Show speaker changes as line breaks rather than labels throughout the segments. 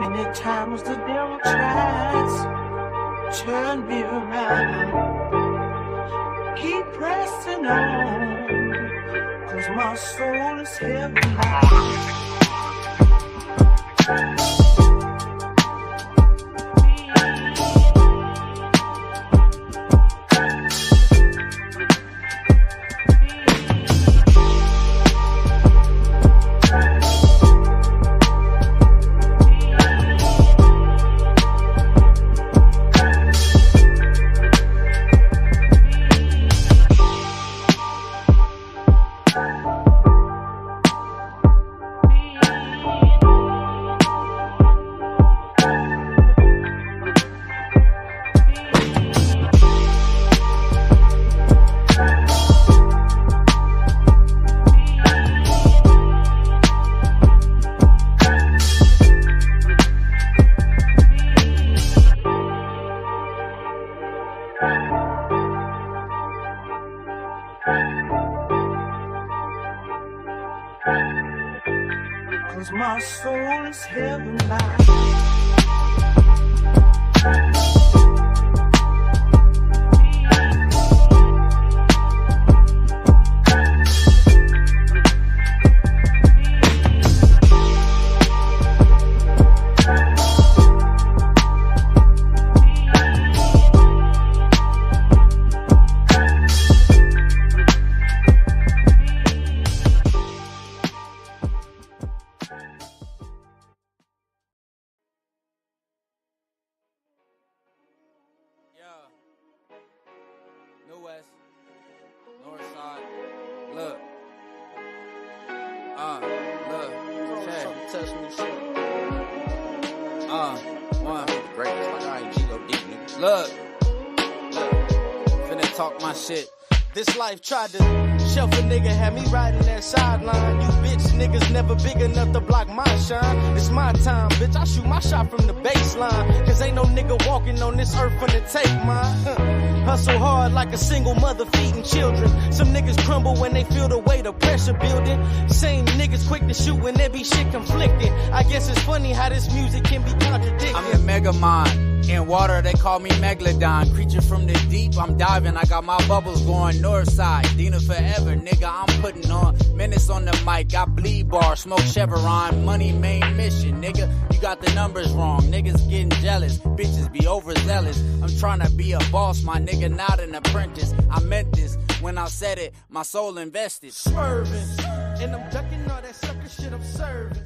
Many times the devil tries to turn me around. Keep pressing on, 'cause my soul is heavy bound. Cause my soul is heaven bound.
New West, North Side, look, check, touch me shit, one, greatest, like I ain't G-Lo deep, nigga. Look, finna talk my shit. This life tried to shelf a nigga, had me riding that sideline. You bitch niggas never big enough to block my shine. It's my time, bitch, I shoot my shot from the baseline. Cause ain't no nigga walking on this earth finna take mine. Hustle hard like a single mother feeding children. Some niggas crumble when they feel the weight of pressure building. Same niggas quick to shoot when there be shit conflicting. I guess it's funny how this music can be contradicted.
I'm the mega mind. In water, they call me Megalodon. Creature from the deep, I'm diving. I got my bubbles going north side. Dina forever, nigga, I'm putting on minutes on the mic. I bleed bar, smoke Chevron. Money main mission, nigga. You got the numbers wrong. Niggas getting jealous. Bitches be overzealous. I'm trying to be a boss, my nigga, not an apprentice. I meant this when I said it. My soul invested.
Swerving. And I'm ducking all that sucker shit I'm serving.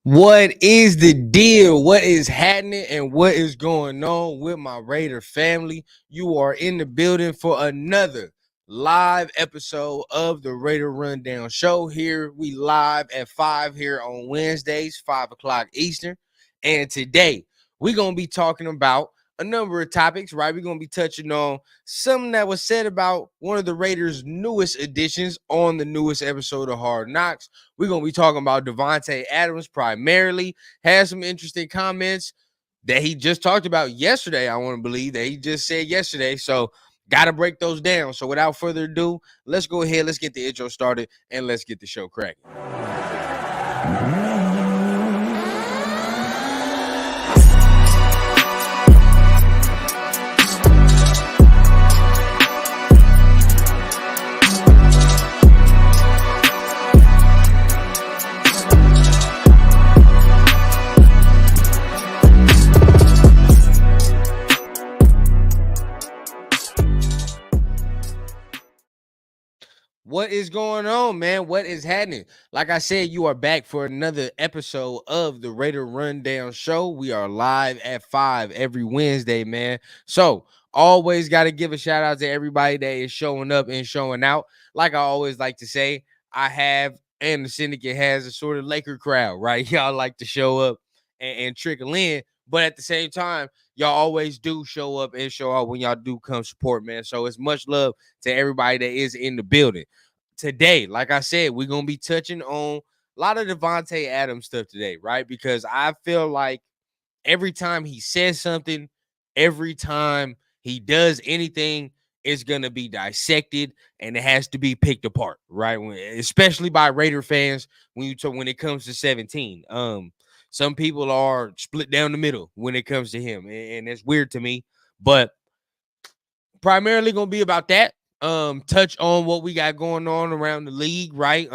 What is the deal? What is happening and what is going on with my Raider family? You are in the building for another live episode of the Raider Rundown Show. Here we live at 5 here on Wednesdays, 5 o'clock Eastern. And today we're going to be talking about a number of topics, right? We're going to be touching on something that was said about one of the Raiders' newest additions on the newest episode of Hard Knocks. We're going to be talking about Davantae Adams primarily. Has some interesting comments that he just talked about yesterday, I want to believe, that he just said yesterday. So, got to break those down. So, without further ado, let's go ahead, let's get the intro started, and let's get the show cracking. What is going on, man? What is happening? Like I said, you are back for another episode of the Raider Rundown Show. We are live at 5 every Wednesday, man. So, always got to give a shout out to everybody that is showing up and showing out. Like I always like to say, I have and the syndicate has a sort of Laker crowd, right? Y'all like to show up and trickle in, but at the same time, y'all always do show up and show out when y'all do come support, man. So it's much love to everybody that is in the building. Today, like I said, we're gonna be touching on a lot of Davantae Adams stuff today, right? Because I feel like every time he says something, every time he does anything, it's gonna be dissected and it has to be picked apart, right? Especially by Raider fans when it comes to 17. Some people are split down the middle when it comes to him, and it's weird to me, but primarily gonna be about that. Touch on what we got going on around the league, right?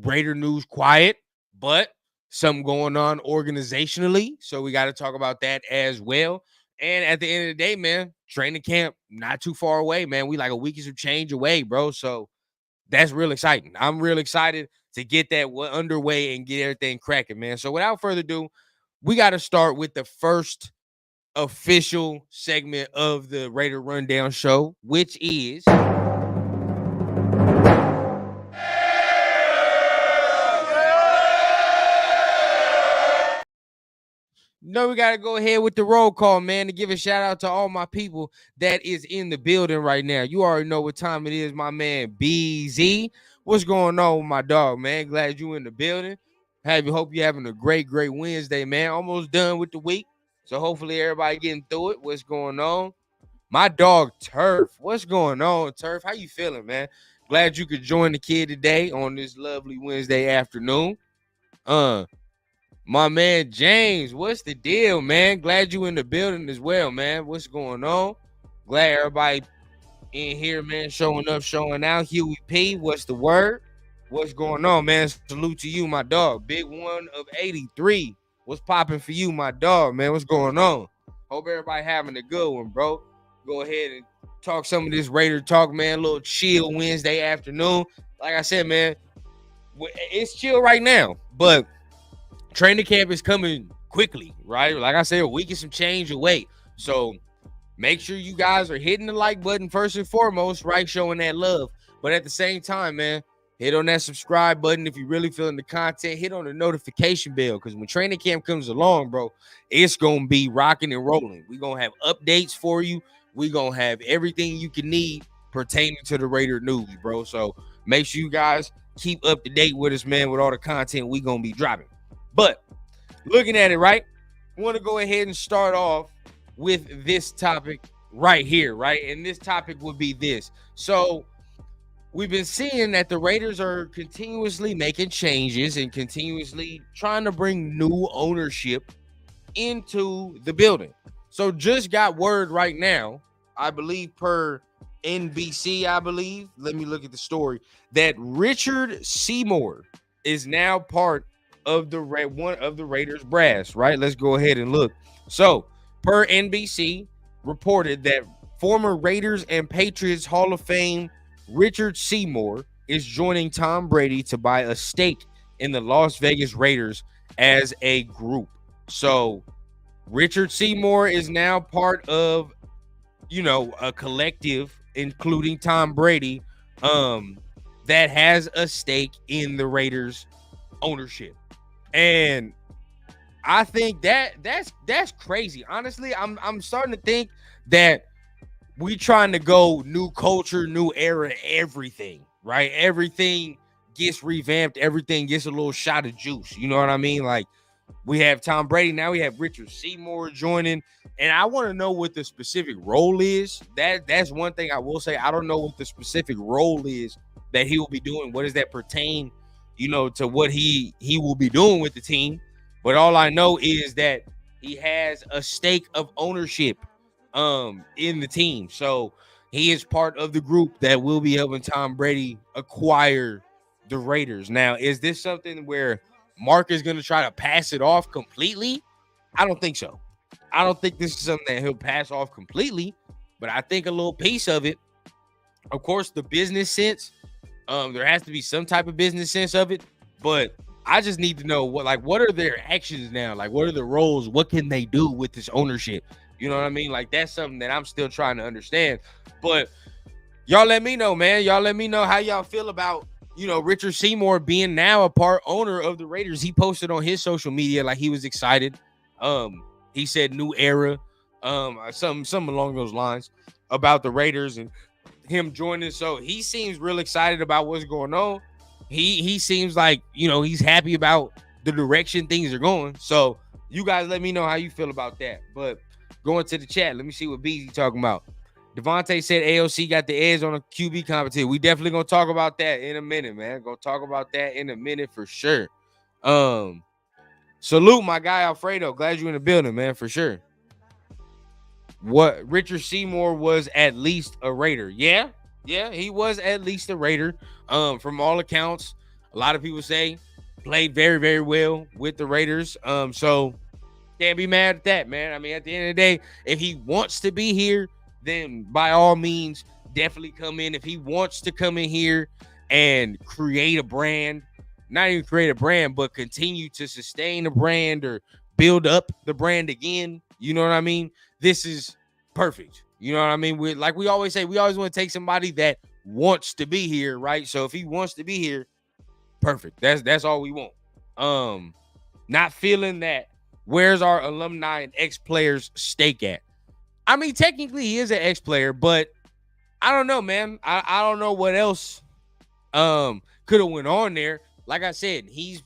Raider news quiet, but something going on organizationally, so we got to talk about that as well. And at the end of the day, man, training camp not too far away, man. We like a week of change away, bro. So that's real exciting. I'm real excited to get that underway and get everything cracking, man. So without further ado, we got to start with the first official segment of the Raider Rundown show, which is no, we got to go ahead with the roll call, man, to give a shout out to all my people that is in the building right now. You already know what time it is, my man BZ. What's going on with my dog, man? Glad you in the building. Hope you're having a great Wednesday, man. Almost done with the week. So hopefully everybody getting through it. What's going on? My dog Turf. What's going on, Turf? How you feeling, man? Glad you could join the kid today on this lovely Wednesday afternoon. My man James, what's the deal, man? Glad you in the building as well, man. What's going on? Glad everybody in here, man, showing up, showing out. Huey P, what's the word? What's going on, man? Salute to you, my dog. Big one of 83. What's popping for you, my dog, man? What's going on? Hope everybody having a good one, bro. Go ahead and talk some of this Raider talk, man. A little chill Wednesday afternoon. Like I said, man, it's chill right now, but training camp is coming quickly, right? Like I said, a week and some change away. So make sure you guys are hitting the like button first and foremost, right? Showing that love. But at the same time, man, hit on that subscribe button if you're really feeling the content. Hit on the notification bell, because when training camp comes along, bro, it's going to be rocking and rolling. We're going to have updates for you. We're going to have everything you can need pertaining to the Raider news, bro. So make sure you guys keep up to date with us, man, with all the content we're going to be dropping. But looking at it, right, I want to go ahead and start off with this topic right here, right? And this topic would be this. So we've been seeing that the Raiders are continuously making changes and continuously trying to bring new ownership into the building. So just got word right now, I believe per NBC, let me look at the story, that Richard Seymour is now part of one of the Raiders brass, right? Let's go ahead and look. So, per NBC, reported that former Raiders and Patriots Hall of Fame Richard Seymour is joining Tom Brady to buy a stake in the Las Vegas Raiders as a group. So, Richard Seymour is now part of, a collective, including Tom Brady, that has a stake in the Raiders ownership. And I think that's crazy. Honestly, I'm starting to think that we trying to go new culture, new era, everything, right? Everything gets revamped, everything gets a little shot of juice. You know what I mean? Like, we have Tom Brady, now we have Richard Seymour joining, and I want to know what the specific role is. That's one thing I will say. I don't know what the specific role is that he will be doing. What does that pertain, to what he will be doing with the team? But all I know is that he has a stake of ownership in the team. So he is part of the group that will be helping Tom Brady acquire the Raiders. Now, is this something where Mark is going to try to pass it off completely? I don't think so. I don't think this is something that he'll pass off completely, but I think a little piece of it, of course, the business sense, there has to be some type of business sense of it, but I just need to know what are their actions now? Like, what are the roles? What can they do with this ownership? You know what I mean? Like, that's something that I'm still trying to understand. But y'all let me know, man. Y'all let me know how y'all feel about Richard Seymour being now a part owner of the Raiders, he posted on his social media like he was excited. He said new era, something along those lines about the Raiders and him joining. So he seems real excited about what's going on. He seems like, he's happy about the direction things are going. So you guys let me know how you feel about that. But going to the chat, let me see what BZ talking about. Davantae said AOC got the edge on a QB competition. We definitely gonna talk about that in a minute, man. Gonna talk about that in a minute for sure. Salute my guy Alfredo. Glad you in the building, man, for sure. What Richard Seymour was at least a Raider. Yeah, he was at least a Raider. From all accounts, a lot of people say played very, very well with the Raiders. So can't be mad at that, man. I mean, at the end of the day, if he wants to be here, then by all means, definitely come in. If he wants to come in here and create a brand, not even create a brand, but continue to sustain a brand or build up the brand again, you know what I mean? This is perfect. You know what I mean? Like we always say, we always want to take somebody that wants to be here, right? So if he wants to be here, perfect. That's all we want. Not feeling that. Where's our alumni and ex-players stake at? I mean, technically he is an ex-player, but I don't know, man. I don't know what else could have went on there. Like I said, he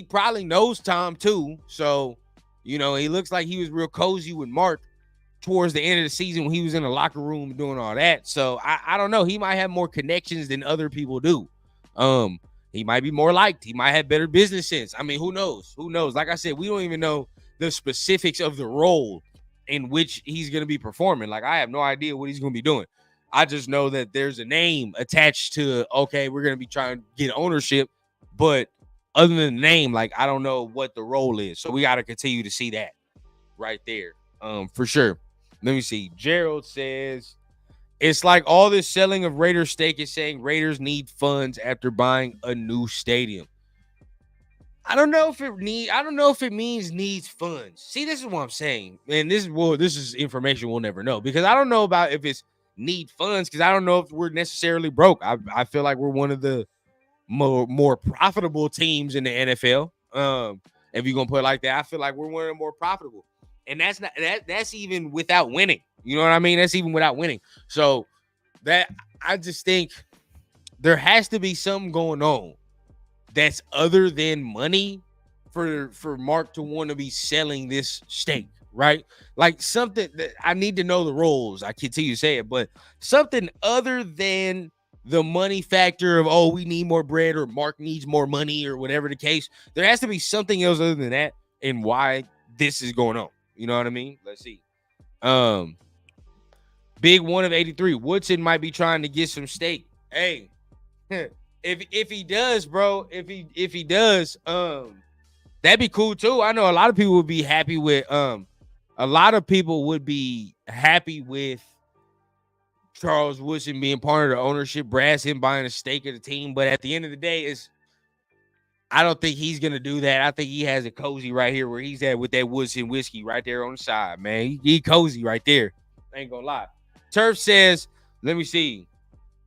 probably knows Tom too. So, he looks like he was real cozy with Mark towards the end of the season when he was in the locker room doing all that. So I don't know. He might have more connections than other people do. He might be more liked. He might have better business sense. I mean, who knows? Like I said, we don't even know the specifics of the role in which he's going to be performing. Like, I have no idea what he's going to be doing. I just know that there's a name attached to, okay, we're going to be trying to get ownership. But other than the name, like, I don't know what the role is. So we got to continue to see that right there. For sure. Let me see. Gerald says, it's like all this selling of Raiders stake is saying Raiders need funds after buying a new stadium. I don't know if it means needs funds. See, this is what I'm saying. And this is information we'll never know, because I don't know about if it's need funds, because I don't know if we're necessarily broke. I feel like we're one of the more profitable teams in the NFL. If you're gonna put it like that, I feel like we're one of the more profitable. And that's even without winning. You know what I mean? That's even without winning. So that I just think there has to be something going on that's other than money for Mark to want to be selling this stake, right? Like something that I need to know the roles. I continue to say it, but something other than the money factor of, oh, we need more bread or Mark needs more money or whatever the case. There has to be something else other than that and why this is going on. You know what I mean? Let's see. Big one of 83. Woodson might be trying to get some stake. Hey, if he does, bro, if he does, that'd be cool too. I know a lot of people would be happy with Charles Woodson being part of the ownership, brass him buying a stake of the team. But at the end of the day, I don't think he's gonna do that. I think he has a cozy right here where he's at with that Woodson whiskey right there on the side, man. He cozy right there. I ain't gonna lie. Turf says, let me see.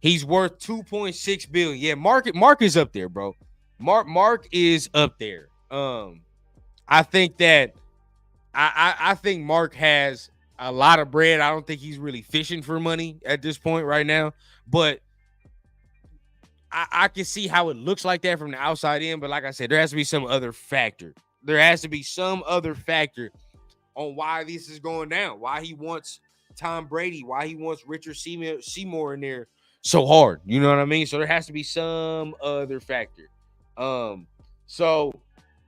He's worth $2.6 billion. Yeah, Mark is up there, bro. Mark is up there. I think that I think Mark has a lot of bread. I don't think he's really fishing for money at this point right now, but I can see how it looks like that from the outside in. But like I said, there has to be some other factor. There has to be some other factor on why this is going down, why he wants Tom Brady, why he wants Richard Seymour in there so hard. You know what I mean? So there has to be some other factor. So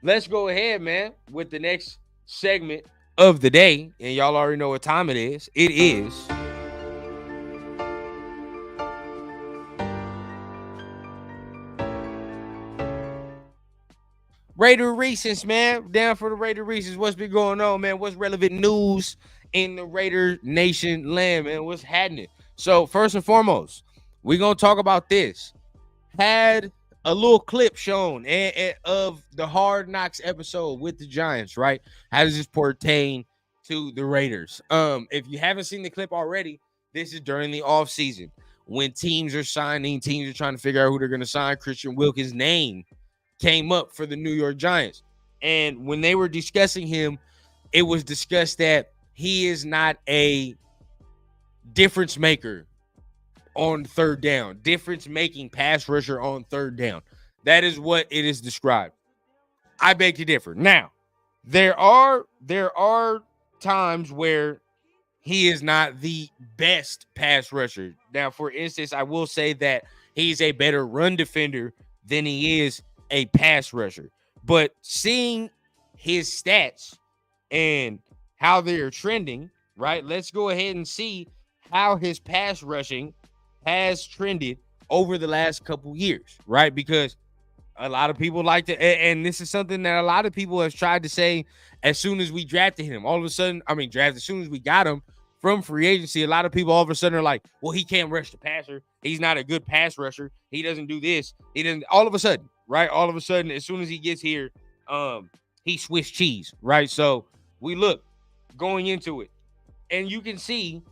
let's go ahead, man, with the next segment of the day. And y'all already know what time it is. It is Raider Reese's, man. Down for the Raider Reese's. What's been going on, man? What's relevant news in the Raider Nation land, man? What's happening? So first and foremost, we're going to talk about this. Had a little clip shown of the Hard Knocks episode with the Giants, right? How does this pertain to the Raiders? If you haven't seen the clip already, this is during the offseason. when teams are signing, teams are trying to figure out who they're going to sign, Christian Wilkins' name came up for the New York Giants. And when they were discussing him, it was discussed that he is not a difference maker on third down, difference making pass rusher on third down. That is what it is described. I beg to differ. Now, there are times where he is not the best pass rusher. Now, for instance, I will say that he's a better run defender than he is a pass rusher. But seeing his stats and how they're trending, right? Let's go ahead and see how his pass rushing has trended over the last couple years, right? Because a lot of people like to, and this is something that a lot of people have tried to say as soon as we drafted him. All of a sudden, as soon as we got him from free agency, a lot of people all of a sudden are like, well, he can't rush the passer. He's not a good pass rusher. He doesn't do this. He doesn't, all of a sudden, right? All of a sudden, as soon as he gets here, he Swiss cheese, right? So we look going into it, and you can see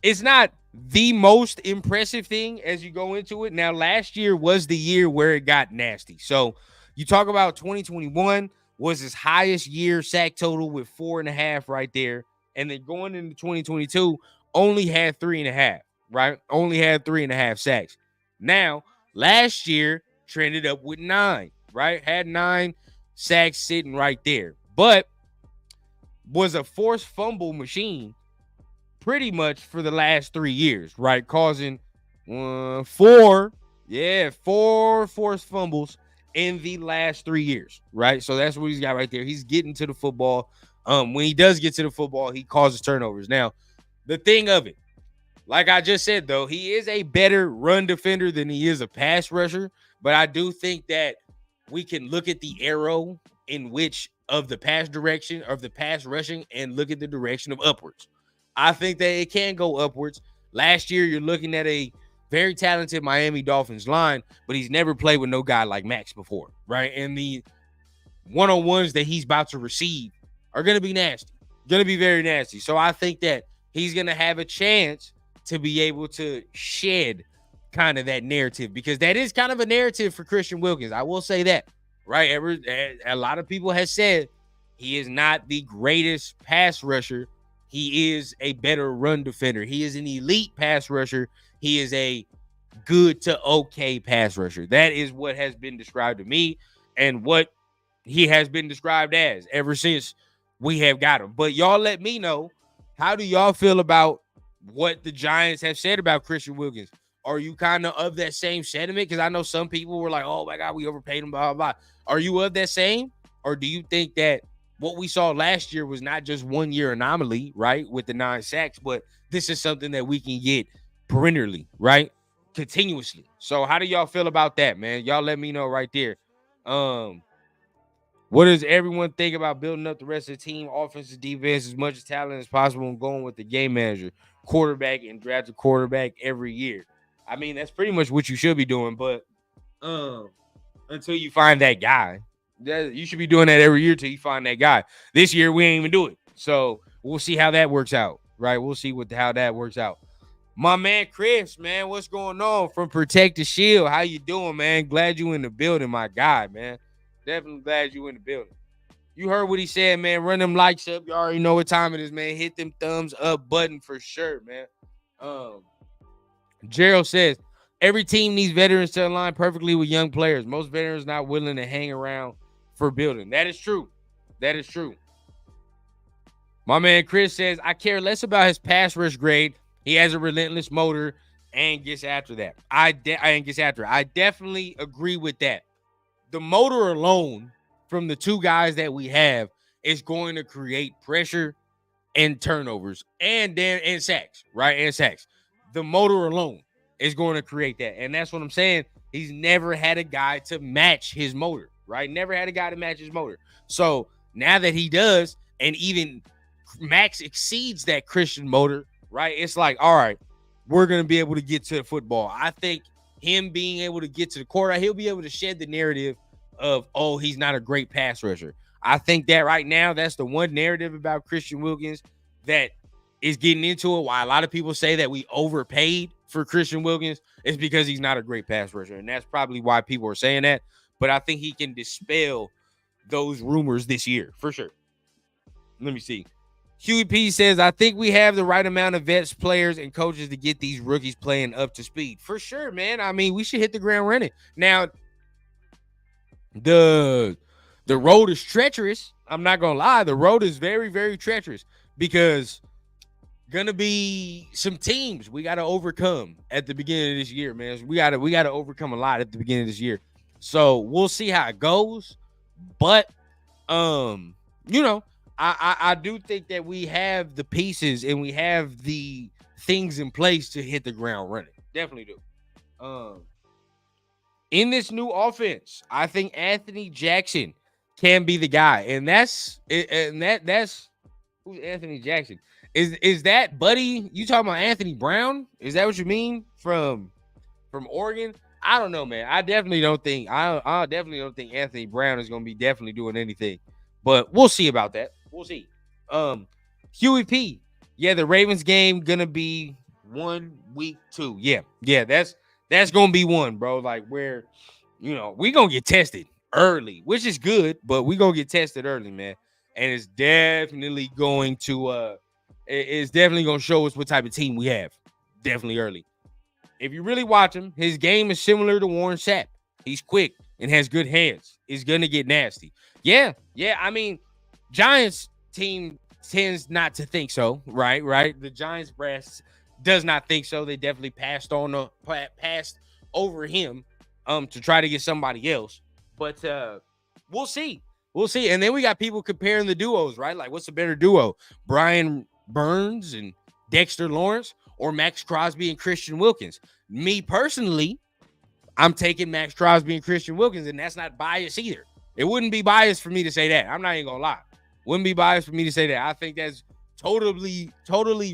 it's not the most impressive thing as you go into it. Now, last year was the year where it got nasty. So you talk about 2021 was his highest year sack total with 4.5 right there. And then going into 2022, only had 3.5, right? Only had 3.5 sacks. Now, last year trended up with 9, right? Had 9 sacks sitting right there, but was a forced fumble machine pretty much for the last 3 years, right? Causing 4 forced fumbles in the last 3 years, right? So that's what he's got right there. He's getting to the football. When he does get to the football, he causes turnovers. Now, the thing of it, like I just said, though, he is a better run defender than he is a pass rusher. But I do think that we can look at the arrow in which of the pass direction of the pass rushing and look at the direction of upwards. I think that it can go upwards. Last year, you're looking at a very talented Miami Dolphins line, but he's never played with no guy like Max before, right? And the one-on-ones that he's about to receive are going to be nasty, going to be very nasty. So I think that he's going to have a chance to be able to shed kind of that narrative, because that is kind of a narrative for Christian Wilkins. I will say that, right? A lot of people have said he is not the greatest pass rusher. He is a better run defender. He is an elite pass rusher. He is a good to okay pass rusher. That is what has been described to me and what he has been described as ever since we have got him. But y'all let me know, how do y'all feel about what the Giants have said about Christian Wilkins? Are you kind of that same sentiment? Because I know some people were like, oh my God, we overpaid him, blah, blah, blah. Are you of that same? Or do you think that what we saw last year was not just 1 year anomaly, right, with the 9 sacks, but this is something that we can get perennially, right, continuously? So how do y'all feel about that, man? Y'all let me know right there. What does everyone think about building up the rest of the team, offensive, defense, as much as talent as possible, and going with the game manager, quarterback, and draft a quarterback every year? I mean, that's pretty much what you should be doing, but until you find that guy, you should be doing that every year till you find that guy. This year, we ain't even do it. So we'll see how that works out, right? We'll see how that works out. My man, Chris, man, what's going on from Protect the Shield? How you doing, man? Glad you in the building, my guy, man. Definitely glad you in the building. You heard what he said, man. Run them likes up. You already know what time it is, man. Hit them thumbs up button for sure, man. Gerald says, every team needs veterans to align perfectly with young players. Most veterans not willing to hang around for building. That is true. That is true. My man Chris says, I care less about his pass rush grade. He has a relentless motor and gets after that. I definitely agree with that. The motor alone from the two guys that we have is going to create pressure and turnovers and sacks, right? And sacks. The motor alone is going to create that. And that's what I'm saying. He's never had a guy to match his motor, right? Never had a guy to match his motor. So now that he does, and even Max exceeds that Christian motor, right? It's like, all right, we're going to be able to get to the football. I think him being able to get to the quarterback, he'll be able to shed the narrative of, oh, he's not a great pass rusher. I think that right now, that's the one narrative about Christian Wilkins that is getting into it. Why a lot of people say that we overpaid for Christian Wilkins is because he's not a great pass rusher. And that's probably why people are saying that. But I think he can dispel those rumors this year for sure. Let me see. Huey P says, I think we have the right amount of vets, players, and coaches to get these rookies playing up to speed. For sure, man. I mean, we should hit the ground running. Now, the road is treacherous. I'm not going to lie. The road is very, very treacherous because gonna be some teams we got to overcome at the beginning of this year, man. We got to overcome a lot at the beginning of this year. So we'll see how it goes. But, you know, I do think that we have the pieces and we have the things in place to hit the ground running. Definitely do. In this new offense, I think Anthony Jackson can be the guy, and that's who's Anthony Jackson. Is that buddy? You talking about Anthony Brown? Is that what you mean from Oregon? I don't know, man. I definitely don't think Anthony Brown is going to be definitely doing anything, but we'll see about that. We'll see. Huey P. Yeah, the Ravens game gonna be 1 week 2. Yeah, that's gonna be one, bro. Like where, you know, we gonna get tested early, which is good, but we gonna get tested early, man. And it's definitely going to it's definitely gonna show us what type of team we have. Definitely early. If you really watch him, his game is similar to Warren Sapp. He's quick and has good hands. It's gonna get nasty. Yeah. I mean, Giants team tends not to think so, right? The Giants brass does not think so. They definitely passed over him to try to get somebody else. But we'll see. And then we got people comparing the duos, right? Like, what's a better duo? Brian Burns and Dexter Lawrence or Max Crosby and Christian Wilkins? Me personally, I'm taking Max Crosby and Christian Wilkins, and that's not biased either. It wouldn't be biased for me to say that. I'm not even gonna lie. Wouldn't be biased for me to say that. I think that's totally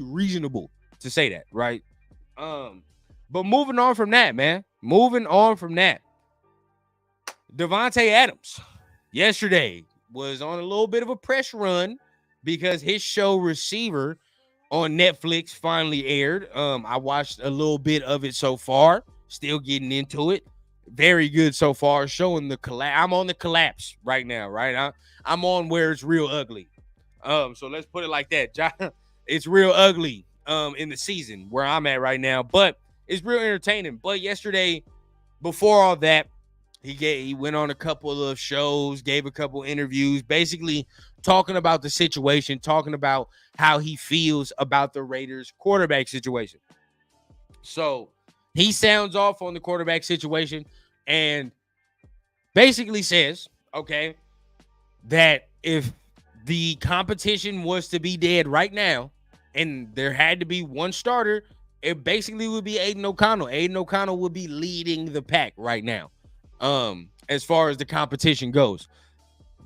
reasonable to say that, right? But moving on from that, man. Davantae Adams yesterday was on a little bit of a press run because his show Receiver on Netflix finally aired. I watched a little bit of it so far. Still getting into it. Very good so far. Showing the collapse. I'm on the collapse right now, right? I'm on where it's real ugly. So let's put it like that. It's real ugly in the season where I'm at right now, but it's real entertaining. But yesterday, before all that, he went on a couple of shows, gave a couple interviews, basically talking about the situation, talking about how he feels about the Raiders quarterback situation. So he sounds off on the quarterback situation and basically says, okay, that if the competition was to be dead right now and there had to be one starter, it basically would be Aiden O'Connell. Aiden O'Connell would be leading the pack right now, as far as the competition goes.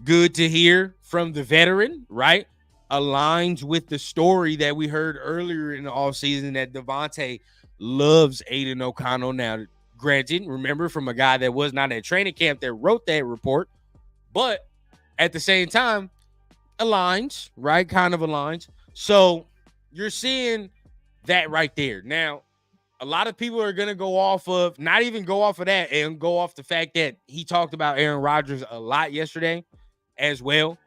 Good to hear from the veteran, right? Aligns with the story that we heard earlier in the offseason that Davantae loves Aiden O'Connell. Now, granted, remember, from a guy that was not at training camp that wrote that report, but at the same time, aligns, right? Kind of aligns. So you're seeing that right there. Now, a lot of people are going to go off of, not even go off of that, and go off the fact that he talked about Aaron Rodgers a lot yesterday as well.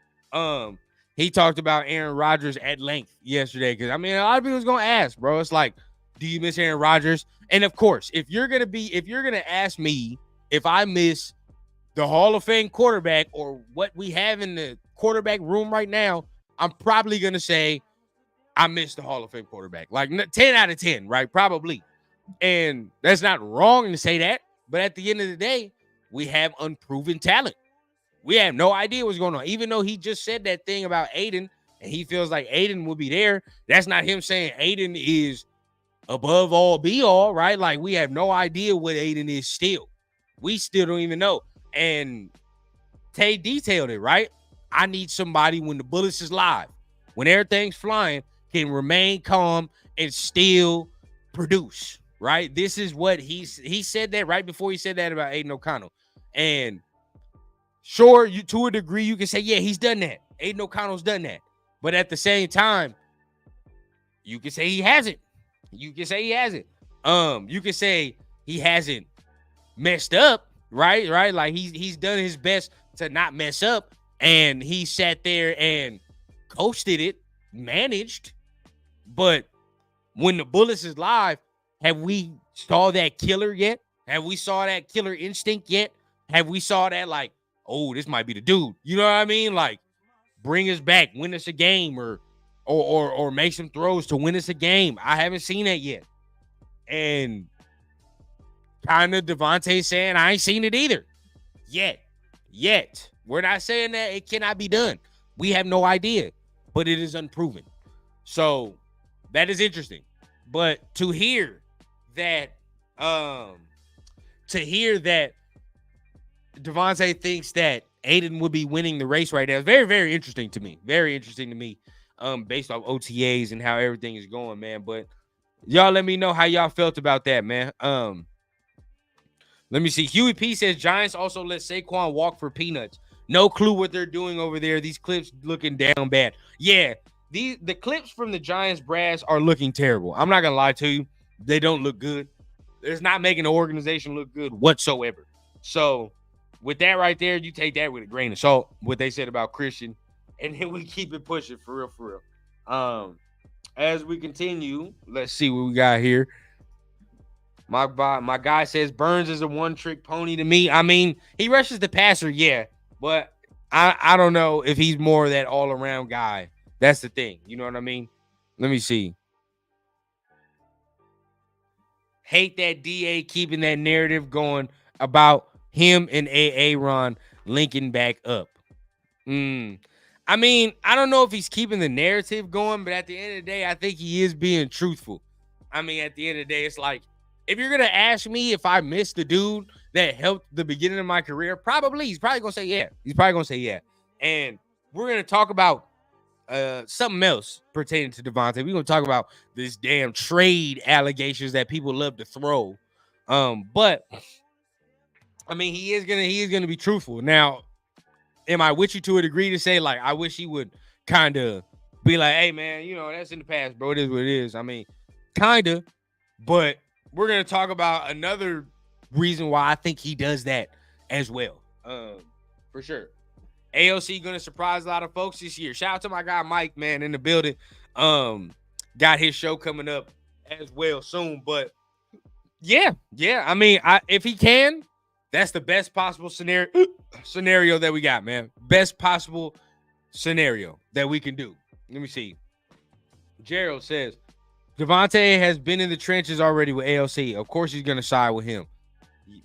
He talked about Aaron Rodgers at length yesterday because, I mean, a lot of people's going to ask, bro. It's like, do you miss Aaron Rodgers? And, of course, if you're going to ask me if I miss the Hall of Fame quarterback or what we have in the quarterback room right now, I'm probably going to say I miss the Hall of Fame quarterback. Like 10 out of 10, right? Probably. And that's not wrong to say that. But at the end of the day, we have unproven talent. We have no idea what's going on. Even though he just said that thing about Aiden and he feels like Aiden will be there, that's not him saying Aiden is above all, be all, right? Like, we have no idea what Aiden is still. We still don't even know. And Tay detailed it, right? I need somebody when the bullets is live, when everything's flying, can remain calm and still produce, right? This is what he said that right before he said that about Aiden O'Connell. And sure, to a degree, you can say, yeah, he's done that. Aiden O'Connell's done that. But at the same time, You can say he hasn't. You can say he hasn't. You can say he hasn't messed up, right? Right? Like he's done his best to not mess up, and he sat there and coasted it, managed. But when the bullets is live, have we saw that killer yet? Have we saw that killer instinct yet? Have we saw that like, oh, this might be the dude? You know what I mean? Like, bring us back, win us a game, or make some throws to win us a game. I haven't seen that yet. And kind of Davantae saying, I ain't seen it either. Yet. We're not saying that it cannot be done. We have no idea, but it is unproven. So that is interesting. But to hear that Davantae thinks that Aiden would be winning the race right now is very, very interesting to me. Very interesting to me, based off OTAs and how everything is going, man. But y'all let me know how y'all felt about that, man. Let me see. Huey P says Giants also let Saquon walk for peanuts. No clue what they're doing over there. These clips looking down bad. Yeah, the clips from the Giants brass are looking terrible. I'm not gonna lie to you. They don't look good. It's not making the organization look good whatsoever. So with that right there, you take that with a grain of salt, what they said about Christian, and then we keep it pushing for real. As we continue, let's see what we got here. My guy says Burns is a one-trick pony to me. I mean, he rushes the passer, yeah, but I don't know if he's more of that all-around guy. That's the thing. You know what I mean? Let me see. Hate that DA keeping that narrative going about him and Aaron linking back up. I mean, I don't know if he's keeping the narrative going, but at the end of the day, I think he is being truthful. I mean, at the end of the day, it's like, if you're going to ask me if I missed the dude that helped the beginning of my career, he's probably going to say yeah. He's probably going to say yeah. And we're going to talk about something else pertaining to Davantae. We're going to talk about this damn trade allegations that people love to throw. But I mean, he is gonna be truthful. Now, am I with you to a degree to say, like, I wish he would kind of be like, hey, man, you know, that's in the past, bro. It is what it is. I mean, kind of. But we're going to talk about another reason why I think he does that as well. For sure. AOC going to surprise a lot of folks this year. Shout out to my guy Mike, man, in the building. Got his show coming up as well soon. But, yeah. I mean, if he can, that's the best possible scenario that we got, man. Best possible scenario that we can do. Let me see. Gerald says, Davantae has been in the trenches already with AOC. Of course he's going to side with him.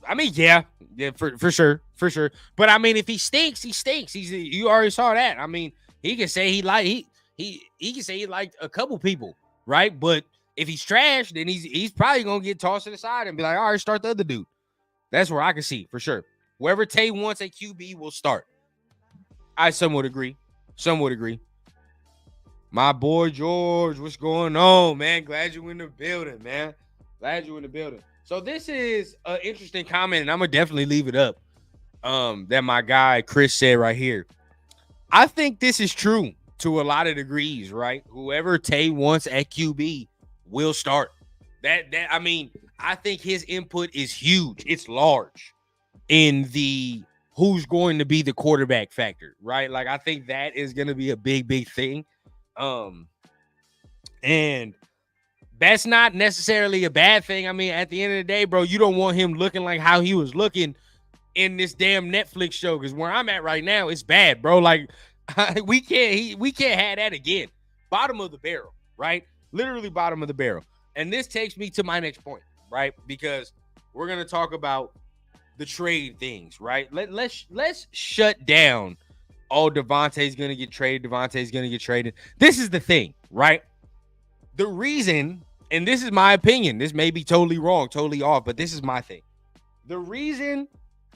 I mean, yeah, for sure. But, I mean, if he stinks, he stinks. You already saw that. I mean, he can say he can say he liked a couple people, right? But if he's trash, then he's probably going to get tossed to the side and be like, all right, start the other dude. That's where I can see, for sure. Wherever Tay wants a QB will start. I somewhat agree. My boy George, what's going on, man? Glad you in the building, man. So this is an interesting comment, and I'm going to definitely leave it up that my guy Chris said right here. I think this is true to a lot of degrees, right? Whoever Tay wants at QB will start. I mean, I think his input is huge. It's large in the who's going to be the quarterback factor, right? Like, I think that is going to be a big thing. And that's not necessarily a bad thing. I mean, at the end of the day, bro, you don't want him looking like how he was looking in this damn Netflix show. Because where I'm at right now, it's bad, bro. Like, we can't have that again. Bottom of the barrel, right? Literally bottom of the barrel. And this takes me to my next point, right? Because we're gonna talk about the trade things, right? Let's shut down. Oh, Davante's gonna get traded. This is the thing, right? The reason, and this is my opinion, this may be totally wrong, totally off, but this is my thing. The reason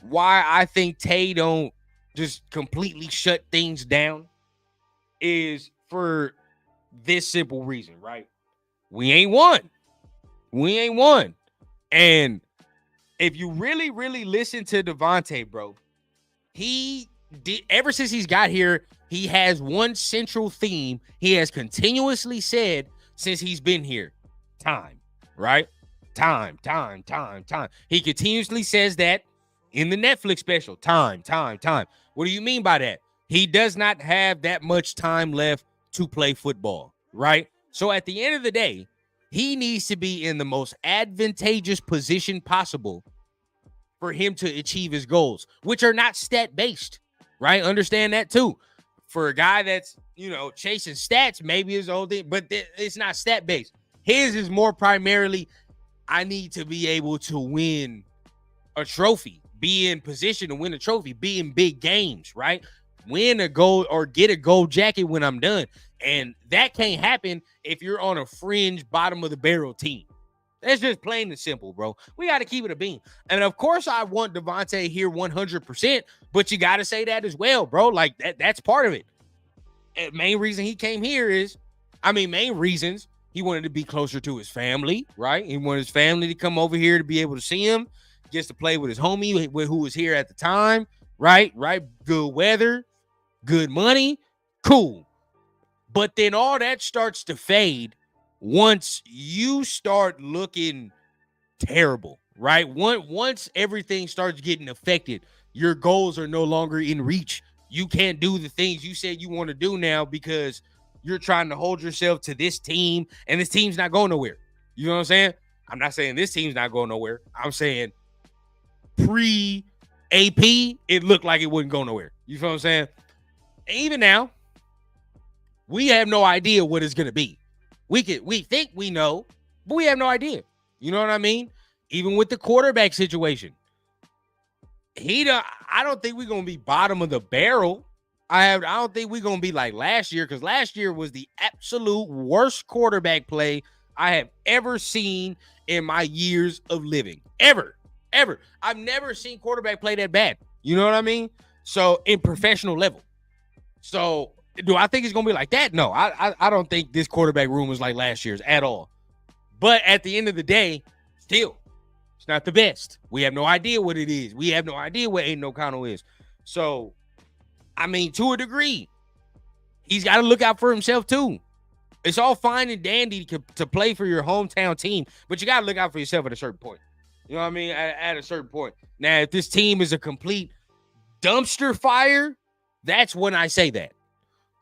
why I think Tay don't just completely shut things down is for this simple reason, right? We ain't won. And if you really listen to Davantae, bro, he did, ever since he's got here, he has one central theme he has continuously said since he's been here? Time, right? Time. He continuously says that in the Netflix special. Time. What do you mean by that? He does not have that much time left to play football, right? So at the end of the day, he needs to be in the most advantageous position possible for him to achieve his goals, which are not stat-based, right? Understand that too. For a guy that's, chasing stats, maybe his own thing, but it's not stat-based. His is more primarily, I need to be able to win a trophy, be in position to win a trophy, be in big games, right? Win a gold or get a gold jacket when I'm done. And that can't happen if you're on a fringe bottom of the barrel team. That's just plain and simple, bro. We got to keep it a beam. And of course, I want Davantae here 100%, but you got to say that as well, bro. Like that's part of it. And main reason he came here is, main reasons he wanted to be closer to his family, right? He wanted his family to come over here to be able to see him, just to play with his homie who was here at the time, right? Good weather, good money, cool. But then all that starts to fade once you start looking terrible, right? Once everything starts getting affected, your goals are no longer in reach. You can't do the things you said you want to do now because you're trying to hold yourself to this team, and this team's not going nowhere. You know what I'm saying? I'm not saying this team's not going nowhere. I'm saying pre-AP, it looked like it wouldn't go nowhere. You feel what I'm saying? Even now, we have no idea what it's going to be. We think we know, but we have no idea. You know what I mean? Even with the quarterback situation, I don't think we're going to be bottom of the barrel. I don't think we're going to be like last year, because last year was the absolute worst quarterback play I have ever seen in my years of living. Ever. I've never seen quarterback play that bad. You know what I mean? So in professional level. So do I think it's going to be like that? No, I don't think this quarterback room was like last year's at all. But at the end of the day, still, it's not the best. We have no idea what it is. We have no idea what Aiden O'Connell is. So, to a degree, he's got to look out for himself too. It's all fine and dandy to play for your hometown team, but you got to look out for yourself at a certain point. You know what I mean? At a certain point. Now, if this team is a complete dumpster fire, that's when I say that.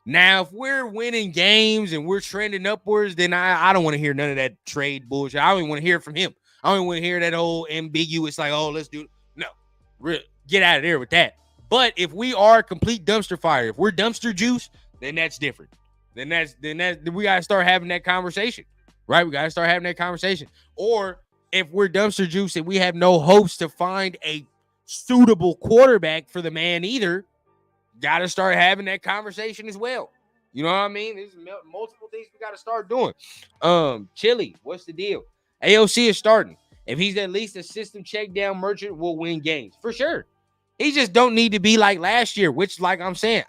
Now, if we're winning games and we're trending upwards, then I don't want to hear none of that trade bullshit. I don't even want to hear it from him. I don't even want to hear that old ambiguous, like, oh, let's do it. No, get out of there with that. But if we are a complete dumpster fire, if we're dumpster juice, then that's different. Then we got to start having that conversation, right? We got to start having that conversation. Or if we're dumpster juice and we have no hopes to find a suitable quarterback for the man either, got to start having that conversation as well. You know what I mean? There's multiple things we got to start doing. Chili, what's the deal? AOC is starting. If he's at least a system check down merchant, we'll win games. For sure. He just don't need to be like last year, which, like I'm saying,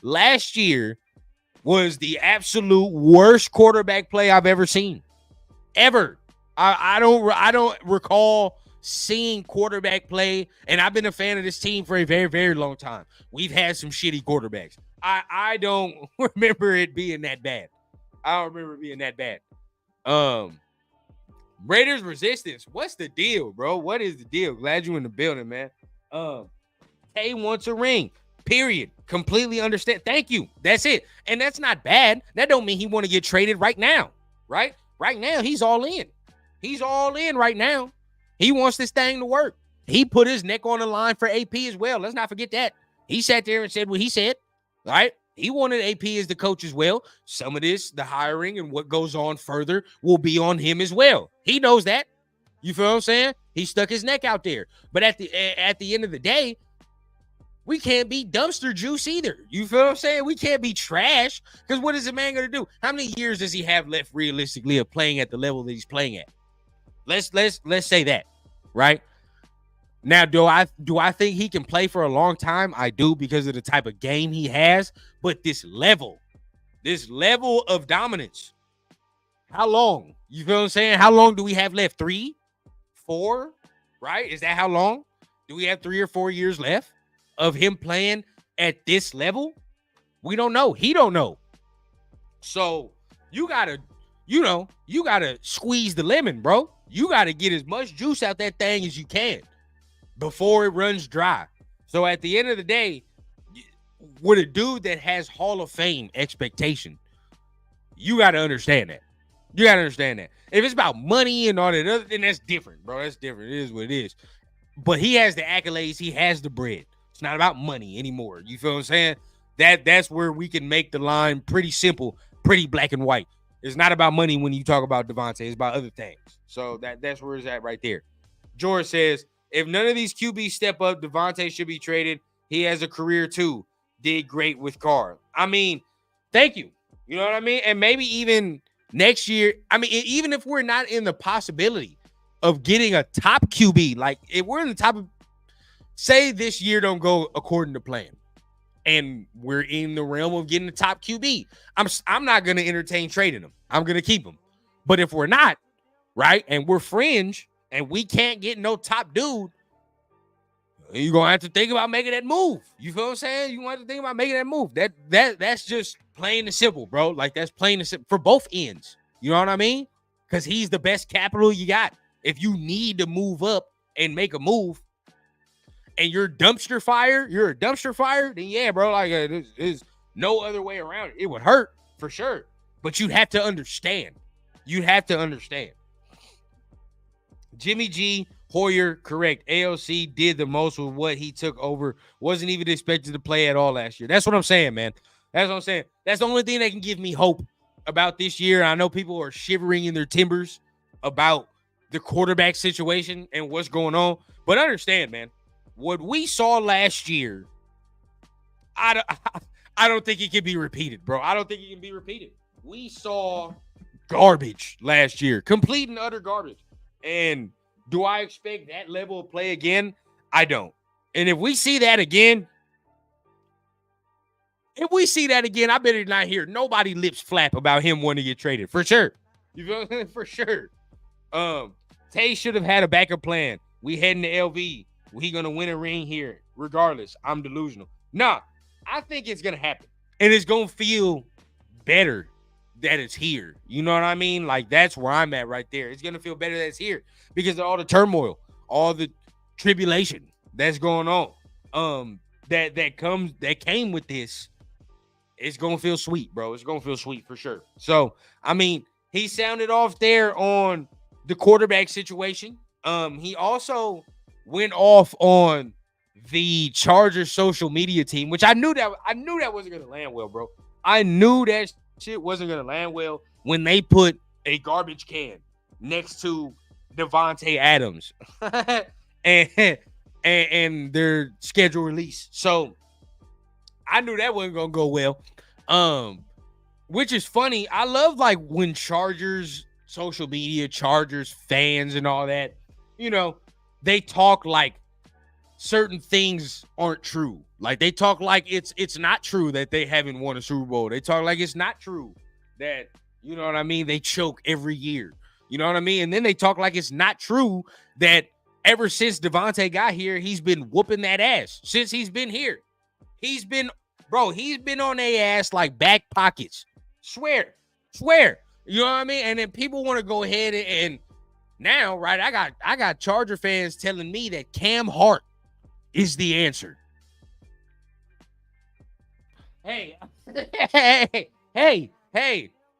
last year was the absolute worst quarterback play I've ever seen. Ever. I don't recall seeing quarterback play, and I've been a fan of this team for a very, very long time. We've had some shitty quarterbacks. I don't remember it being that bad. Raiders resistance. What's the deal, bro? What is the deal? Glad you in the building, man. Tay wants a ring. Period. Completely understand. Thank you. That's it. And that's not bad. That don't mean he want to get traded right now, right? Right now, he's all in. He's all in right now. He wants this thing to work. He put his neck on the line for AP as well. Let's not forget that. He sat there and said what he said, right? He wanted AP as the coach as well. Some of this, the hiring and what goes on further, will be on him as well. He knows that. You feel what I'm saying? He stuck his neck out there. But at the end of the day, we can't be dumpster juice either. You feel what I'm saying? We can't be trash, because what is the man going to do? How many years does he have left realistically of playing at the level that he's playing at? Let's say that, right? Now, do I think he can play for a long time? I do, because of the type of game he has. But this level of dominance, how long? You feel what I'm saying? How long do we have left? 3, 4, right? Is that how long? Do we have 3 or 4 years left of him playing at this level? We don't know. He don't know. So you gotta you got to squeeze the lemon, bro. You got to get as much juice out that thing as you can before it runs dry. So at the end of the day, with a dude that has Hall of Fame expectation, you got to understand that. You got to understand that. If it's about money and all that other, then that's different, bro. That's different. It is what it is. But he has the accolades. He has the bread. It's not about money anymore. You feel what I'm saying? That's where we can make the line pretty simple, pretty black and white. It's not about money when you talk about Davantae. It's about other things. So that's where it's at right there. George says, if none of these QBs step up, Davantae should be traded. He has a career too. Did great with Carr. I mean, thank you. You know what I mean? And maybe even next year, I mean, even if we're not in the possibility of getting a top QB, like if we're in the top of, say this year don't go according to plan, and we're in the realm of getting the top QB, I'm not going to entertain trading him. I'm going to keep him. But if we're not, right, and we're fringe, and we can't get no top dude, you're going to have to think about making that move. You feel what I'm saying? You're going to have to think about making that move. That's just plain and simple, bro. Like, that's plain and simple for both ends. You know what I mean? Because he's the best capital you got. If you need to move up and make a move, and you're a dumpster fire, then yeah, bro, like there's no other way around it. It would hurt for sure, but you have to understand. Jimmy G, Hoyer, correct. AOC did the most with what he took over. Wasn't even expected to play at all last year. That's what I'm saying, man. That's what I'm saying. That's the only thing that can give me hope about this year. I know people are shivering in their timbers about the quarterback situation and what's going on, but understand, man, what we saw last year, I don't think it can be repeated, bro. I don't think it can be repeated. We saw garbage last year, complete and utter garbage. And do I expect that level of play again? I don't. And if we see that again, I better not hear nobody lips flap about him wanting to get traded. For sure. You feel me? For sure. Tay should have had a backup plan. We heading to LV. He gonna win a ring here. Regardless, I'm delusional. Nah, I think it's gonna happen. And it's gonna feel better that it's here. You know what I mean? Like, that's where I'm at right there. It's gonna feel better that it's here because of all the turmoil, all the tribulation that's going on. That came with this. It's gonna feel sweet, bro. It's gonna feel sweet for sure. So, I mean, he sounded off there on the quarterback situation. He also went off on the Chargers social media team, which I knew that wasn't gonna land well, bro. I knew that shit wasn't gonna land well when they put a garbage can next to Davantae Adams and their schedule release. So I knew that wasn't gonna go well. Which is funny. I love like when Chargers social media, Chargers fans and all that, you know, they talk like certain things aren't true. Like they talk like it's not true that they haven't won a Super Bowl. They talk like it's not true that, you know what I mean, they choke every year. You know what I mean? And then they talk like it's not true that ever since Davantae got here, he's been whooping that ass. Since he's been here. He's been on their ass like back pockets. Swear. You know what I mean? And then people want to go ahead and now, right, I got Charger fans telling me that Cam Hart is the answer. Hey.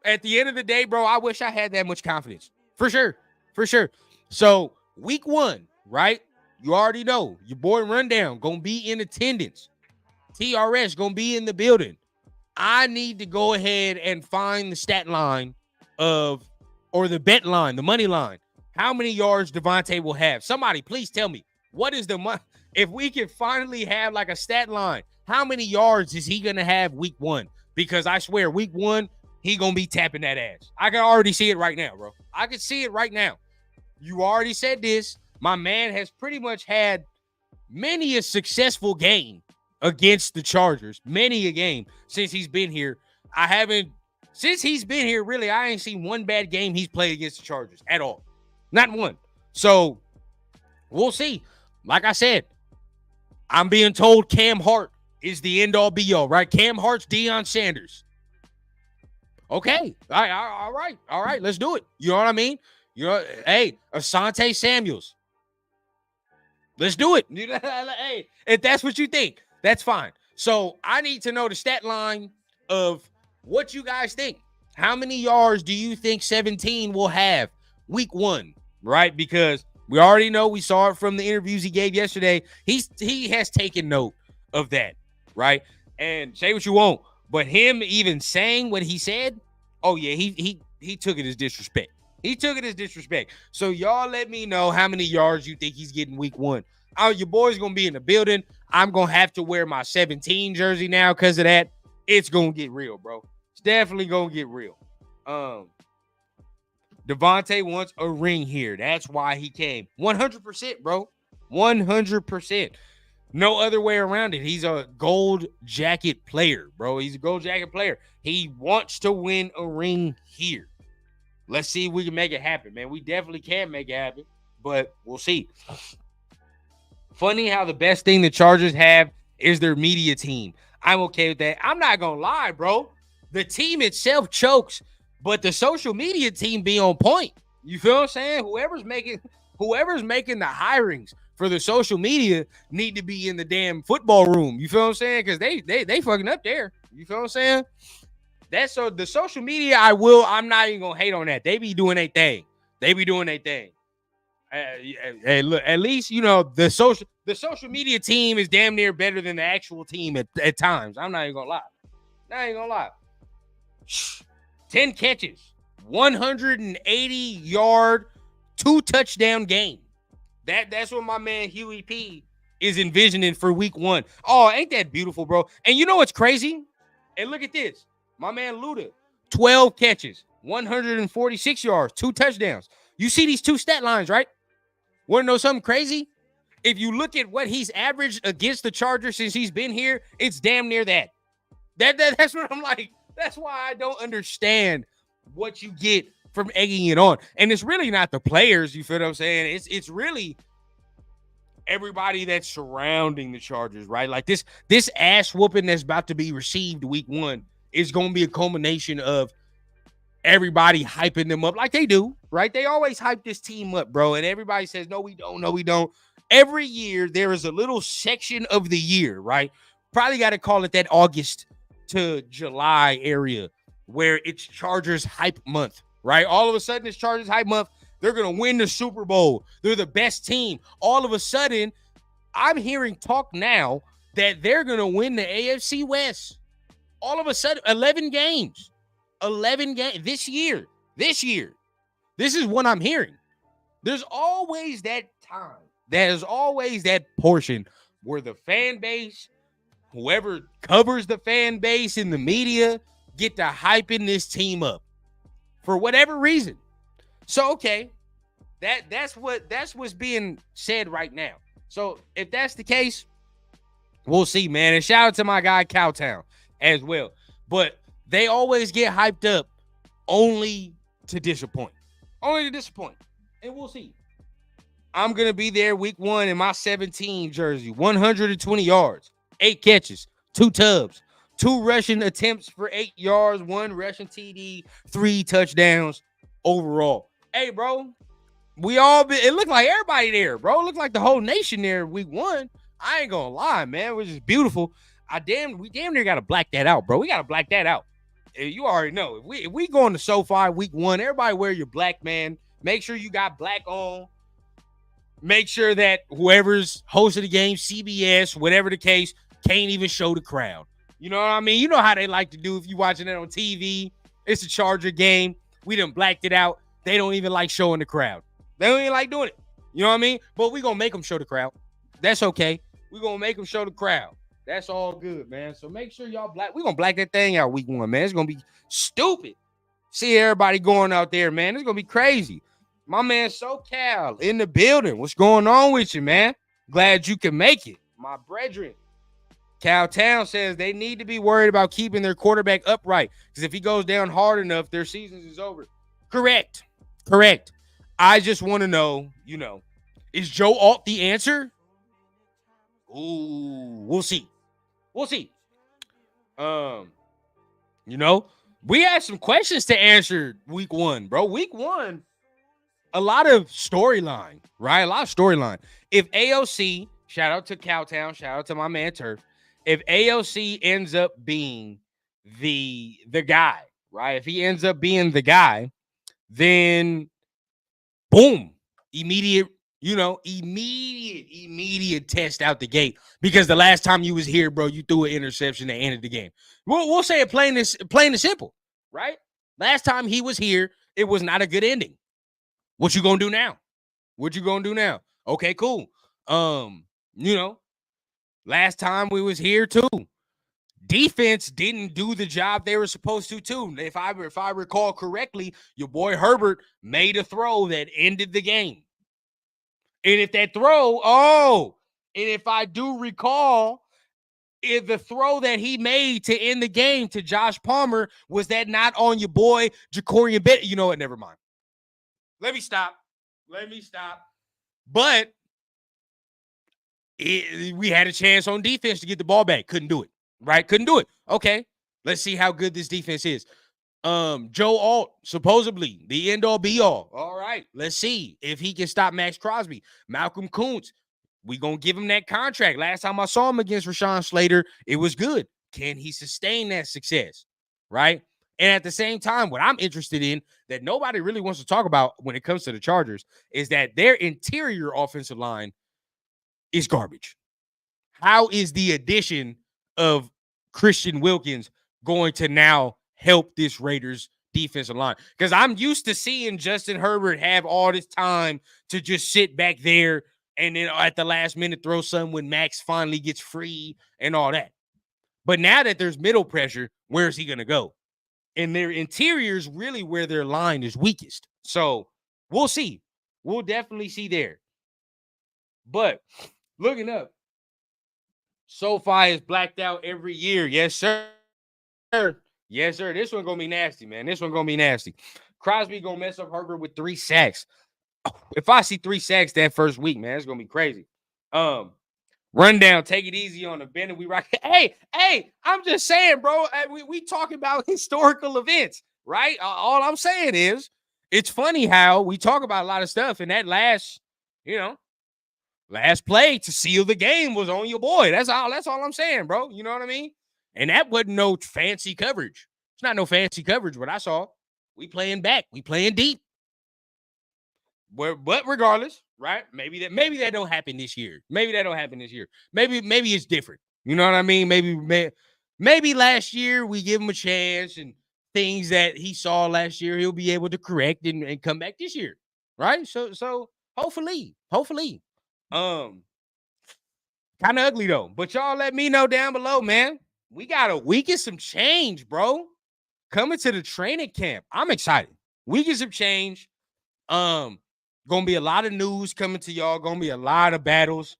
At the end of the day, bro, I wish I had that much confidence. For sure. So, week 1, right? You already know. Your boy Rundown going to be in attendance. TRS going to be in the building. I need to go ahead and find the stat line or the bet line, the money line. How many yards Davantae will have? Somebody, please tell me. What is the money? If we can finally have like a stat line, how many yards is he going to have week 1? Because I swear, week 1, he going to be tapping that ass. I can already see it right now, bro. I can see it right now. You already said this. My man has pretty much had many a successful game against the Chargers. Many a game since he's been here. Since he's been here, really, I ain't seen one bad game he's played against the Chargers at all. Not one. So, we'll see. Like I said, I'm being told Cam Hart is the end-all, be-all, right? Cam Hart's Deion Sanders. Okay. All right. Let's do it. You know what I mean? Hey, Asante Samuels. Let's do it. Hey, if that's what you think, that's fine. So I need to know the stat line of what you guys think. How many yards do you think 17 will have week 1? Right? Because we already know, we saw it from the interviews he gave yesterday. He has taken note of that, right? And say what you want, but him even saying what he said, oh yeah, he took it as disrespect. He took it as disrespect. So y'all let me know how many yards you think he's getting week 1. Your boy's going to be in the building. I'm going to have to wear my 17 jersey now because of that. It's going to get real, bro. It's definitely going to get real. Davantae wants a ring here. That's why he came. 100%, bro. 100%. No other way around it. He's a gold jacket player, bro. He's a gold jacket player. He wants to win a ring here. Let's see if we can make it happen, man. We definitely can make it happen, but we'll see. Funny how the best thing the Chargers have is their media team. I'm okay with that. I'm not going to lie, bro. The team itself chokes, but the social media team be on point. You feel what I'm saying? Whoever's making the hirings for the social media need to be in the damn football room. You feel what I'm saying? Because they fucking up there. You feel what I'm saying? That's so the social media. I'm not even gonna hate on that. They be doing their thing. Hey, look, at least you know the social media team is damn near better than the actual team at times. I'm not even gonna lie. 10 catches, 180-yard, 2-touchdown game. That's what my man Huey P is envisioning for week 1. Oh, ain't that beautiful, bro? And you know what's crazy? And look at this. My man Luda, 12 catches, 146 yards, 2 touchdowns. You see these 2 stat lines, right? Want to know something crazy? If you look at what he's averaged against the Chargers since he's been here, it's damn near that. That's what I'm like. That's why I don't understand what you get from egging it on. And it's really not the players, you feel what I'm saying? It's really everybody that's surrounding the Chargers, right? Like this ass whooping that's about to be received week 1 is going to be a culmination of everybody hyping them up like they do, right? They always hype this team up, bro. And everybody says, no, we don't. Every year, there is a little section of the year, right? Probably got to call it that August to July area where it's Chargers hype month, right? All of a sudden, it's Chargers hype month. They're going to win the Super Bowl. They're the best team. All of a sudden, I'm hearing talk now that they're going to win the AFC West. All of a sudden, 11 games this year. This is what I'm hearing. There's always that time. There's always that portion where the fan base, whoever covers the fan base in the media, get to hyping this team up for whatever reason. So, okay, that's what's being said right now. So if that's the case, we'll see, man. And shout out to my guy Cowtown as well. But they always get hyped up only to disappoint. And we'll see. I'm going to be there week 1 in my 17 jersey, 120 yards, 8 catches, 2 tubs, 2 rushing attempts for 8 yards, 1 rushing TD, 3 touchdowns overall. Hey, bro, it looked like everybody there, bro. It looked like the whole nation there week 1. I ain't going to lie, man. It was just beautiful. We damn near got to black that out, bro. We got to black that out. You already know. If we go on to SoFi week 1, everybody wear your black, man. Make sure you got black on. Make sure that whoever's hosting the game, CBS, whatever the case, can't even show the crowd. You know what I mean? You know how they like to do if you're watching it on TV. It's a Charger game. We done blacked it out. They don't even like showing the crowd. They don't even like doing it. You know what I mean? But we going to make them show the crowd. That's okay. We're going to make them show the crowd. That's all good, man. So make sure y'all black. We're going to black that thing out week 1, man. It's going to be stupid. See everybody going out there, man. It's going to be crazy. My man SoCal in the building. What's going on with you, man? Glad you can make it. My brethren. Cowtown says they need to be worried about keeping their quarterback upright because if he goes down hard enough, their season is over. Correct. I just want to know, is Joe Alt the answer? Ooh, we'll see. But We had some questions to answer week 1, bro. Week 1, a lot of storyline, right? A lot of storyline. If AOC, shout out to Cowtown, shout out to my man Turf. If AOC ends up being the guy, right? If he ends up being the guy, then boom, immediate, immediate test out the gate. Because the last time you was here, bro, you threw an interception that ended the game. We'll say it plain and simple, right? Last time he was here, it was not a good ending. What you gonna do now? Okay, cool. Last time we was here too, defense didn't do the job they were supposed to too. If I recall correctly, your boy Herbert made a throw that ended the game. And if that throw, and if I do recall, if the throw that he made to end the game to Josh Palmer, was that not on your boy Jacorian Bennett? You know what? Never mind. Let me stop. But we had a chance on defense to get the ball back. Couldn't do it. Right? Couldn't do it. Okay. Let's see how good this defense is. Joe Alt, supposedly the end all be all. All right. Let's see if he can stop Max Crosby. Malcolm Kuntz, we gonna give him that contract. Last time I saw him against Rashawn Slater, it was good. Can he sustain that success? Right? And at the same time, what I'm interested in that nobody really wants to talk about when it comes to the Chargers is that their interior offensive line is garbage. How is the addition of Christian Wilkins going to now help this Raiders defensive line? Because I'm used to seeing Justin Herbert have all this time to just sit back there and then at the last minute throw some when Max finally gets free and all that. But now that there's middle pressure, where's he going to go? And their interior is really where their line is weakest. So we'll see. We'll definitely see there. But looking up, SoFi is blacked out every year. Yes, sir. Yes, sir. This one going to be nasty, man. This one going to be nasty. Crosby going to mess up Herbert with 3 sacks. If I see 3 sacks that first week, man, it's going to be crazy. Rundown, take it easy on the Bennett. We rock. Hey, I'm just saying, bro. We talking about historical events, right? All I'm saying is it's funny how we talk about a lot of stuff, and that last play to seal the game was on your boy. That's all I'm saying, bro. You know what I mean? And that wasn't no fancy coverage. It's not no fancy coverage what I saw. We playing back. We playing deep. But regardless, right? Maybe that don't happen this year. Maybe it's different. You know what I mean? Maybe last year we give him a chance and things that he saw last year he'll be able to correct and come back this year, right? So hopefully. Kind of ugly though. But y'all let me know down below, man. We got a week and some change, bro. Coming to the training camp. I'm excited. Week and some change. Gonna be a lot of news coming to y'all. Gonna be a lot of battles.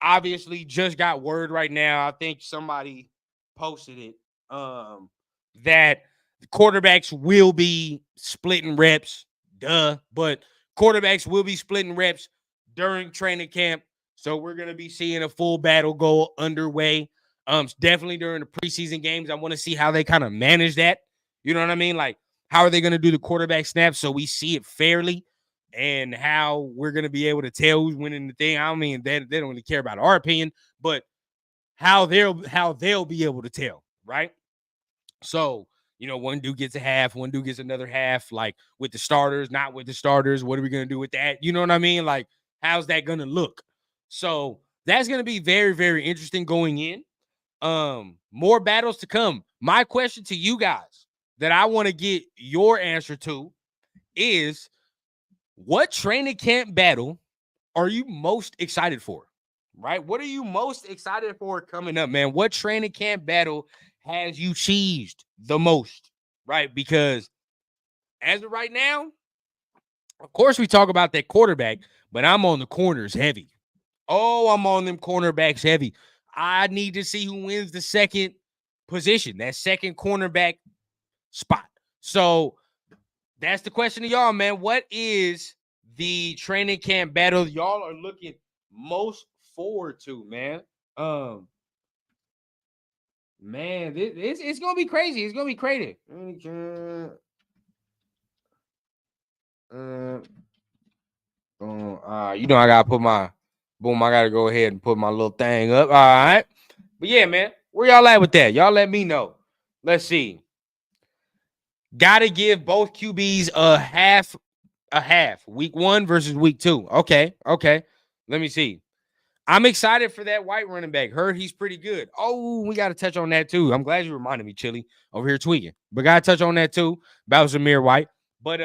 Obviously, just got word right now. I think somebody posted it. That the quarterbacks will be splitting reps. But quarterbacks will be splitting reps during training camp. So we're gonna be seeing a full battle go underway. Definitely during the preseason games. I want to see how they kind of manage that. You know what I mean? Like, how are they gonna do the quarterback snaps so we see it fairly? And how we're going to be able to tell who's winning the thing. I mean, they don't really care about our opinion, but how they'll be able to tell, right? So, one dude gets a half, one dude gets another half, like with the starters, not with the starters. What are we going to do with that? You know what I mean? Like, how's that going to look? So that's going to be very, very interesting going in. More battles to come. My question to you guys that I want to get your answer to is, what training camp battle are you most excited for? Right? What are you most excited for coming up, man? What training camp battle has you cheesed the most? Right? Because as of right now, of course, we talk about that quarterback, but I'm on the corners heavy. Oh, I'm on them cornerbacks heavy. I need to see who wins the second position, that second cornerback spot. So that's the question to y'all, man. What is the training camp battle y'all are looking most forward to, man? Man, it's gonna be crazy. It's gonna be crazy. You know, I gotta put my boom. I gotta go ahead and put my little thing up. All right, but yeah, man, where y'all at with that? Y'all let me know. Let's see. Gotta give both QBs a half. Week 1 versus week 2. Okay. Let me see. I'm excited for that white running back. Heard he's pretty good. Oh, we got to touch on that too. I'm glad you reminded me, Chili, over here tweaking. But got to touch on that too about Zamir White. But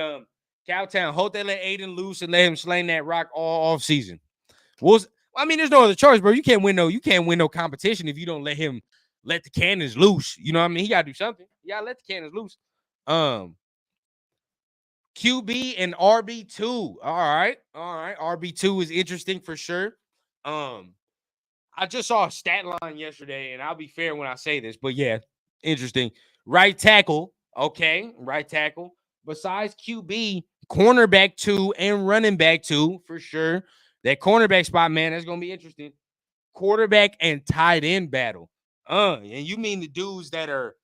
Cowtown, hope they let Aiden loose and let him sling that rock all off season. I mean, there's no other choice, bro. You can't win no competition if you don't let the cannons loose. You know what I mean? He got to do something. You got to let the cannons loose. QB and RB2. All right. RB2 is interesting for sure. I just saw a stat line yesterday, and I'll be fair when I say this, but yeah, interesting. Right tackle. Okay. Right tackle. Besides QB, cornerback 2 and running back 2 for sure. That cornerback spot, man, that's going to be interesting. Quarterback and tight end battle. And you mean the dudes that are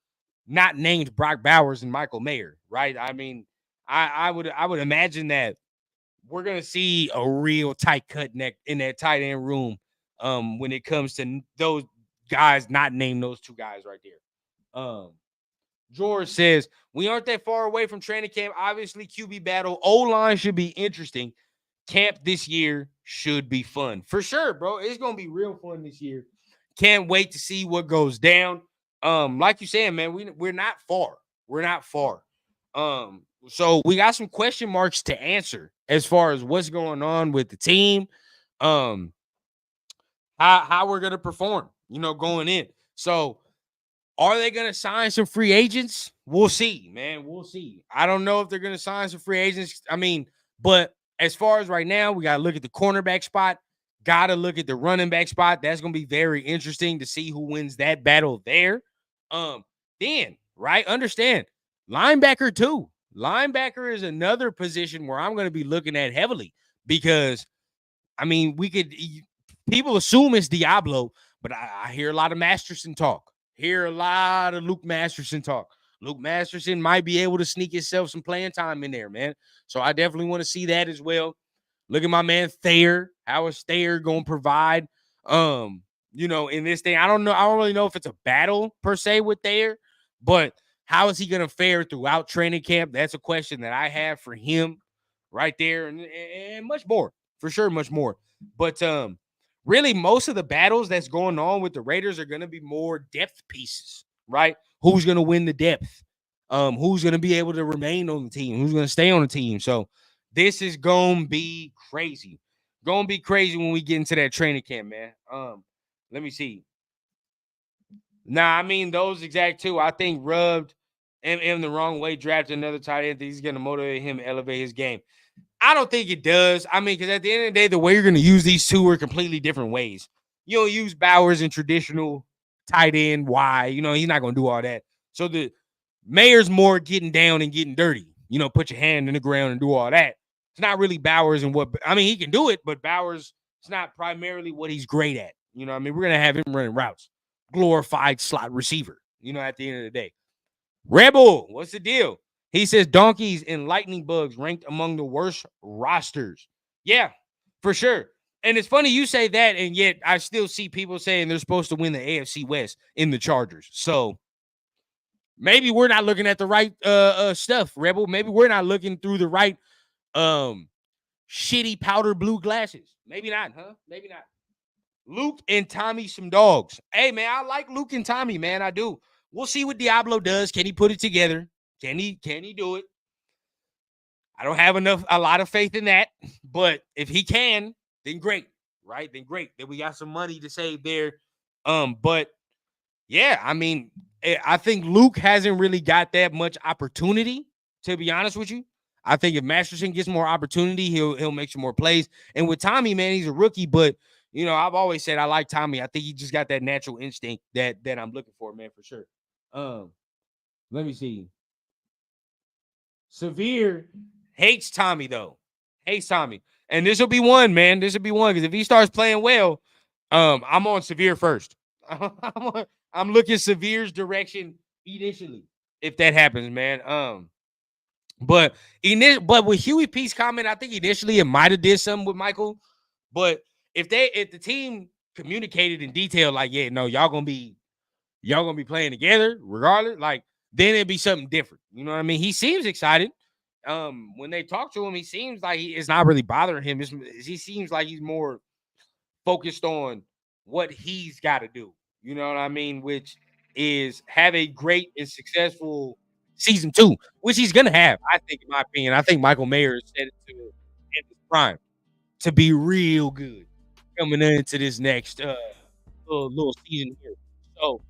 not named Brock Bowers and Michael Mayer, right? I mean, I would imagine that we're gonna see a real tight cut neck in that tight end room when it comes to those guys not named those two guys right there. George says we aren't that far away from training camp. Obviously, QB battle. O-line should be interesting. Camp this year should be fun. For sure, bro. It's gonna be real fun this year. Can't wait to see what goes down. Like you said, man, we're not far. We're not far. So we got some question marks to answer as far as what's going on with the team, how we're gonna perform, going in. So are they gonna sign some free agents? We'll see, man. We'll see. I don't know if they're gonna sign some free agents. I mean, but as far as right now, we gotta look at the cornerback spot, gotta look at the running back spot. That's gonna be very interesting to see who wins that battle there. Then, right, understand linebacker too. Linebacker is another position where I'm going to be looking at heavily because, I mean, people assume it's Diablo, but I hear a lot of Masterson talk. Hear a lot of Luke Masterson talk. Luke Masterson might be able to sneak himself some playing time in there, man. So I definitely want to see that as well. Look at my man Thayer. How is Thayer going to provide? In this thing, I don't know. I don't really know if it's a battle per se with Thayer, but how is he going to fare throughout training camp? That's a question that I have for him right there, and much more, for sure, much more. But really, most of the battles that's going on with the Raiders are going to be more depth pieces, right? Who's going to win the depth? Who's going to be able to remain on the team? Who's going to stay on the team? So this is going to be crazy. Going to be crazy when we get into that training camp, man. Let me see. Nah, I mean, those exact two, I think rubbed him the wrong way, drafted another tight end. He's going to motivate him, elevate his game. I don't think it does. I mean, because at the end of the day, the way you're going to use these two are completely different ways. You don't use Bowers in traditional tight end Y. He's not going to do all that. So the Mayer's more getting down and getting dirty. Put your hand in the ground and do all that. It's not really Bowers and he can do it, but Bowers, it's not primarily what he's great at. We're going to have him running routes. Glorified slot receiver, at the end of the day. Rebel, what's the deal? He says donkeys and lightning bugs ranked among the worst rosters. Yeah, for sure. And it's funny you say that, and yet I still see people saying they're supposed to win the AFC West in the Chargers. So maybe we're not looking at the right stuff, Rebel. Maybe we're not looking through the right shitty powder blue glasses. Maybe not, huh? Maybe not. Luke and Tommy, some dogs. Hey, man, I like Luke and Tommy, man. I do. We'll see what Diablo does. Can he put it together? Can he do it? I don't have a lot of faith in that. But if he can, then great, right? Then great. Then we got some money to save there. But yeah, I mean, I think Luke hasn't really got that much opportunity, to be honest with you. I think if Masterson gets more opportunity, he'll make some more plays. And with Tommy, man, he's a rookie, but I've always said I like Tommy. I think he just got that natural instinct that I'm looking for, man, for sure. Let me see. Severe hates Tommy, though. Hates Tommy. And this will be one, man. This will be one, because if he starts playing well, I'm on Severe first. I'm looking Severe's direction initially if that happens, man. But with Huey P's comment, I think initially it might have did something with Michael. But if the team communicated in detail, like, yeah, no, y'all gonna be playing together regardless, like, then it'd be something different. You know what I mean? He seems excited. When they talk to him, he seems like it's not really bothering him. He seems like he's more focused on what he's got to do. You know what I mean? Which is have a great and successful season 2, which he's gonna have. I think, in my opinion, I think Michael Mayer said it to in his prime to be real good coming into this next little season here. So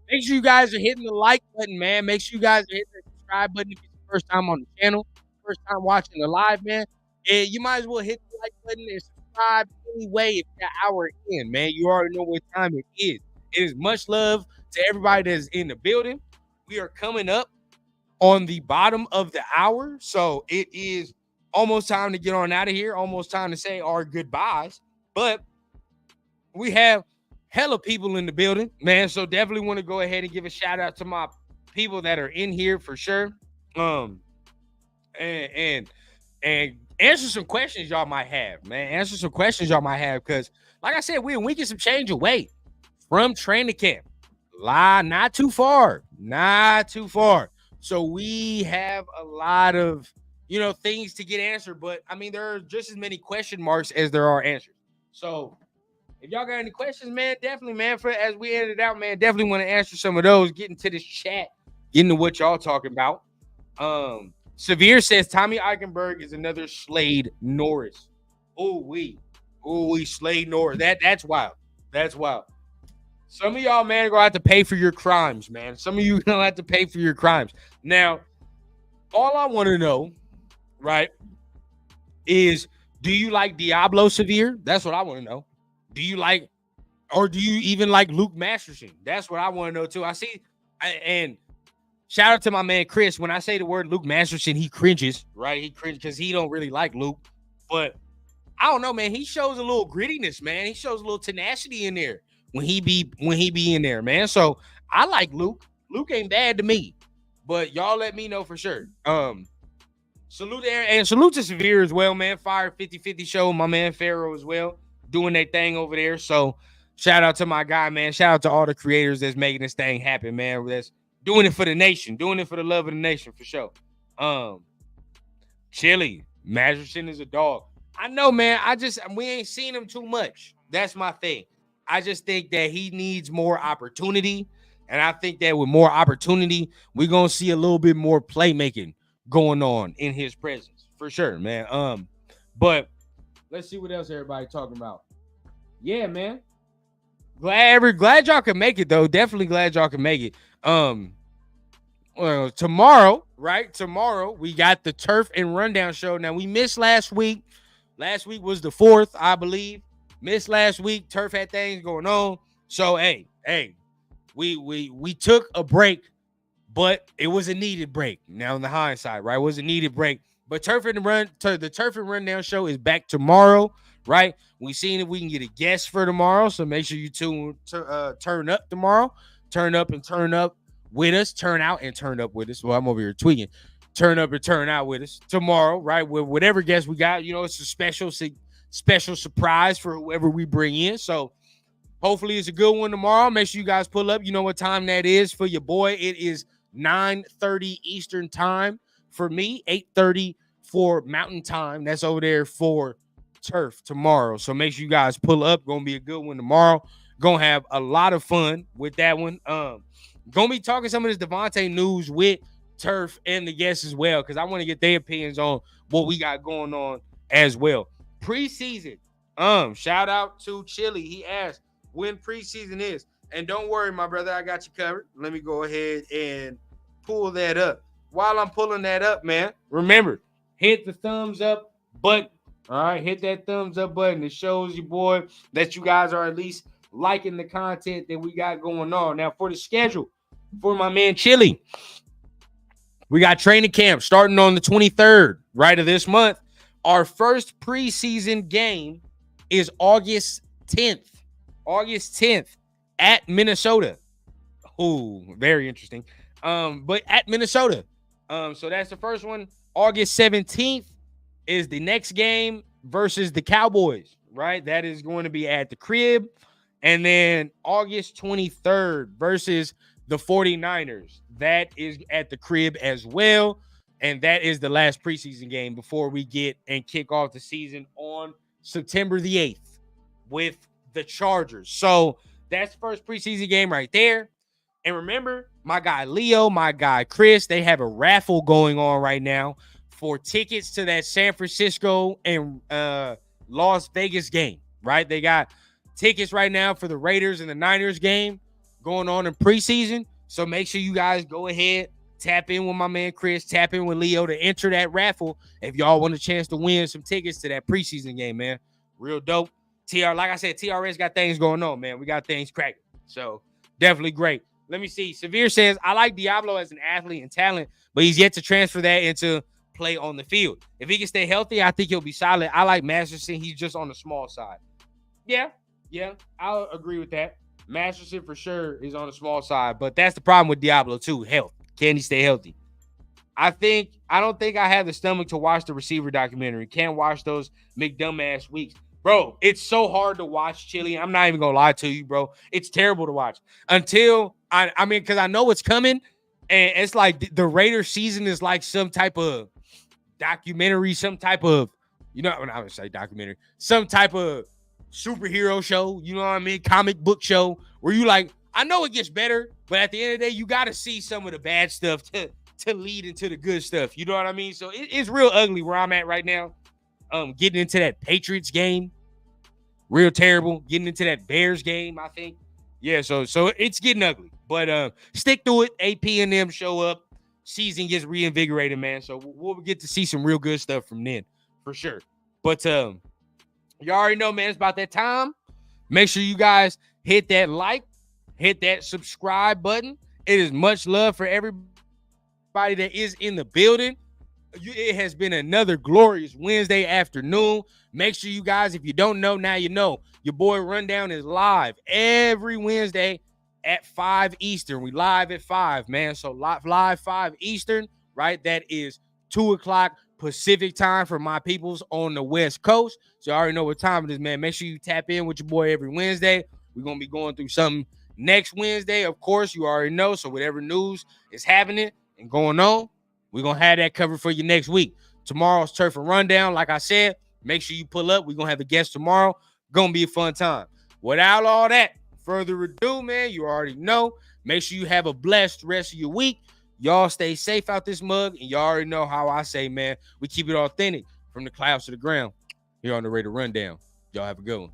make sure you guys are hitting the like button, man. Make sure you guys are hitting the subscribe button if it's your first time on the channel, first time watching the live, man. And you might as well hit the like button and subscribe anyway if you're an hour in, man. You already know what time it is. It is much love to everybody that's in the building. We are coming up on the bottom of the hour, so it is almost time to get on out of here. Almost time to say our goodbyes. But we have hella people in the building, man. So definitely want to go ahead and give a shout out to my people that are in here for sure. And answer some questions y'all might have, man. Answer some questions y'all might have, because like I said, we get some change away from training camp. Not too far. So we have a lot of things to get answered, but I mean there are just as many question marks as there are answers. So if y'all got any questions, man, definitely, man, for as we end it out, man, definitely want to answer some of those. Get into this chat, get into what y'all talking about. Severe says Tommy Eichenberg is another Slade Norris. We Slade Norris. That's wild. That's wild. Some of y'all, man, are gonna have to pay for your crimes, man. Some of you gonna have to pay for your crimes. Now, all I want to know, right, is do you like Diablo Severe? That's what I want to know. Do you like, or do you even like Luke Masterson? That's what I want to know too. And shout out to my man Chris. When I say the word Luke Masterson, he cringes, right? He cringes because he don't really like Luke. But I don't know, man. He shows a little grittiness, man. He shows a little tenacity in there when he be in there, man. So I like Luke. Luke ain't bad to me. But y'all let me know for sure. Salute to Aaron, and salute to Severe as well, man. Fire 50-50 show, my man Pharaoh as well, doing their thing over there. So shout out to my guy, man. Shout out to all the creators that's making this thing happen, man. That's doing it for the nation, doing it for the love of the nation, for sure. Chili, Masterson is a dog. I know, man. We ain't seen him too much. That's my thing. I just think that he needs more opportunity. And I think that with more opportunity, we're going to see a little bit more playmaking going on in his presence, for sure, man. But let's see what else everybody talking about. Yeah, man. Glad y'all can make it, though. Definitely glad y'all can make it. Well, tomorrow, right? Tomorrow, we got the Turf and Rundown show. Now, we missed last week. Last week was the 4th, I believe. Missed last week. Turf had things going on. So, hey, we took a break, but it was a needed break. Now, in the hindsight, right? It was a needed break. But the Turf and Rundown show is back tomorrow, right? We seeing if we can get a guest for tomorrow. So make sure you turn up tomorrow. Turn up and turn up with us. Turn out and turn up with us. Well, I'm over here tweaking. Turn up and turn out with us tomorrow, right? With whatever guest we got. It's a special surprise for whoever we bring in. So hopefully it's a good one tomorrow. Make sure you guys pull up. You know what time that is for your boy. It is 9:30 Eastern time for me, 8:30 for Mountain time. That's over there for Turf tomorrow. So make sure you guys pull up. Gonna be a good one tomorrow. Gonna have a lot of fun with that one. Gonna be talking some of this Davantae news with Turf and the guests as well, because I want to get their opinions on what we got going on as well. Preseason. Shout out to Chili. He asked when preseason is. And don't worry, my brother, I got you covered. Let me go ahead and pull that up. While I'm pulling that up, man, remember, hit the thumbs up button. All right, hit that thumbs up button. It shows you, boy, that you guys are at least liking the content that we got going on. Now, for the schedule, for my man Chili, we got training camp starting on the 23rd, right, of this month. Our first preseason game is August 10th. August 10th at Minnesota. Ooh, very interesting. But at Minnesota. So that's the first one. August 17th is the next game versus the Cowboys, right? That is going to be at the crib. And then August 23rd versus the 49ers. That is at the crib as well. And that is the last preseason game before we get and kick off the season on September the 8th with the Chargers. So that's the first preseason game right there. And remember, my guy Leo, my guy Chris, they have a raffle going on right now for tickets to that San Francisco and Las Vegas game, right? They got tickets right now for the Raiders and the Niners game going on in preseason. So make sure you guys go ahead, tap in with my man Chris, tap in with Leo to enter that raffle if y'all want a chance to win some tickets to that preseason game, man. Real dope. Like I said, TRS got things going on, man. We got things cracking. So definitely great. Let me see. Severe says, I like Diablo as an athlete and talent, but he's yet to transfer that into play on the field. If he can stay healthy, I think he'll be solid. I like Masterson. He's just on the small side. Yeah, I'll agree with that. Masterson for sure is on the small side, but that's the problem with Diablo too. Health. Can he stay healthy? I don't think I have the stomach to watch the receiver documentary. Can't watch those McDumbass weeks. Bro, it's so hard to watch, Chili. I'm not even going to lie to you, bro. It's terrible to watch until I mean, because I know it's coming. And it's like the Raiders season is like some type of documentary, some type of, I'm not going to say documentary, some type of superhero show, you know what I mean? Comic book show where you like, I know it gets better, but at the end of the day, you got to see some of the bad stuff to lead into the good stuff. You know what I mean? So it's real ugly where I'm at right now. Getting into that Patriots game. Real terrible. Getting into that Bears game, I think. Yeah, so it's getting ugly. But stick to it. AP and them show up. Season gets reinvigorated, man. So we'll get to see some real good stuff from then, for sure. But you already know, man, it's about that time. Make sure you guys hit that like, hit that subscribe button. It is much love for everybody that is in the building. It has been another glorious Wednesday afternoon. Make sure you guys, if you don't know, now you know. Your boy Rundown is live every Wednesday at 5 Eastern. We live at 5, man. So live 5 Eastern, right? That is 2 o'clock Pacific time for my peoples on the West Coast. So you already know what time it is, man. Make sure you tap in with your boy every Wednesday. We're going to be going through something next Wednesday. Of course, you already know. So whatever news is happening and going on, we're going to have that covered for you next week. Tomorrow's Turf and Rundown. Like I said, make sure you pull up. We're going to have a guest tomorrow. Going to be a fun time. Without all that, further ado, man, you already know. Make sure you have a blessed rest of your week. Y'all stay safe out this mug. And y'all already know how I say, man, we keep it authentic from the clouds to the ground here on the Raider Rundown. Y'all have a good one.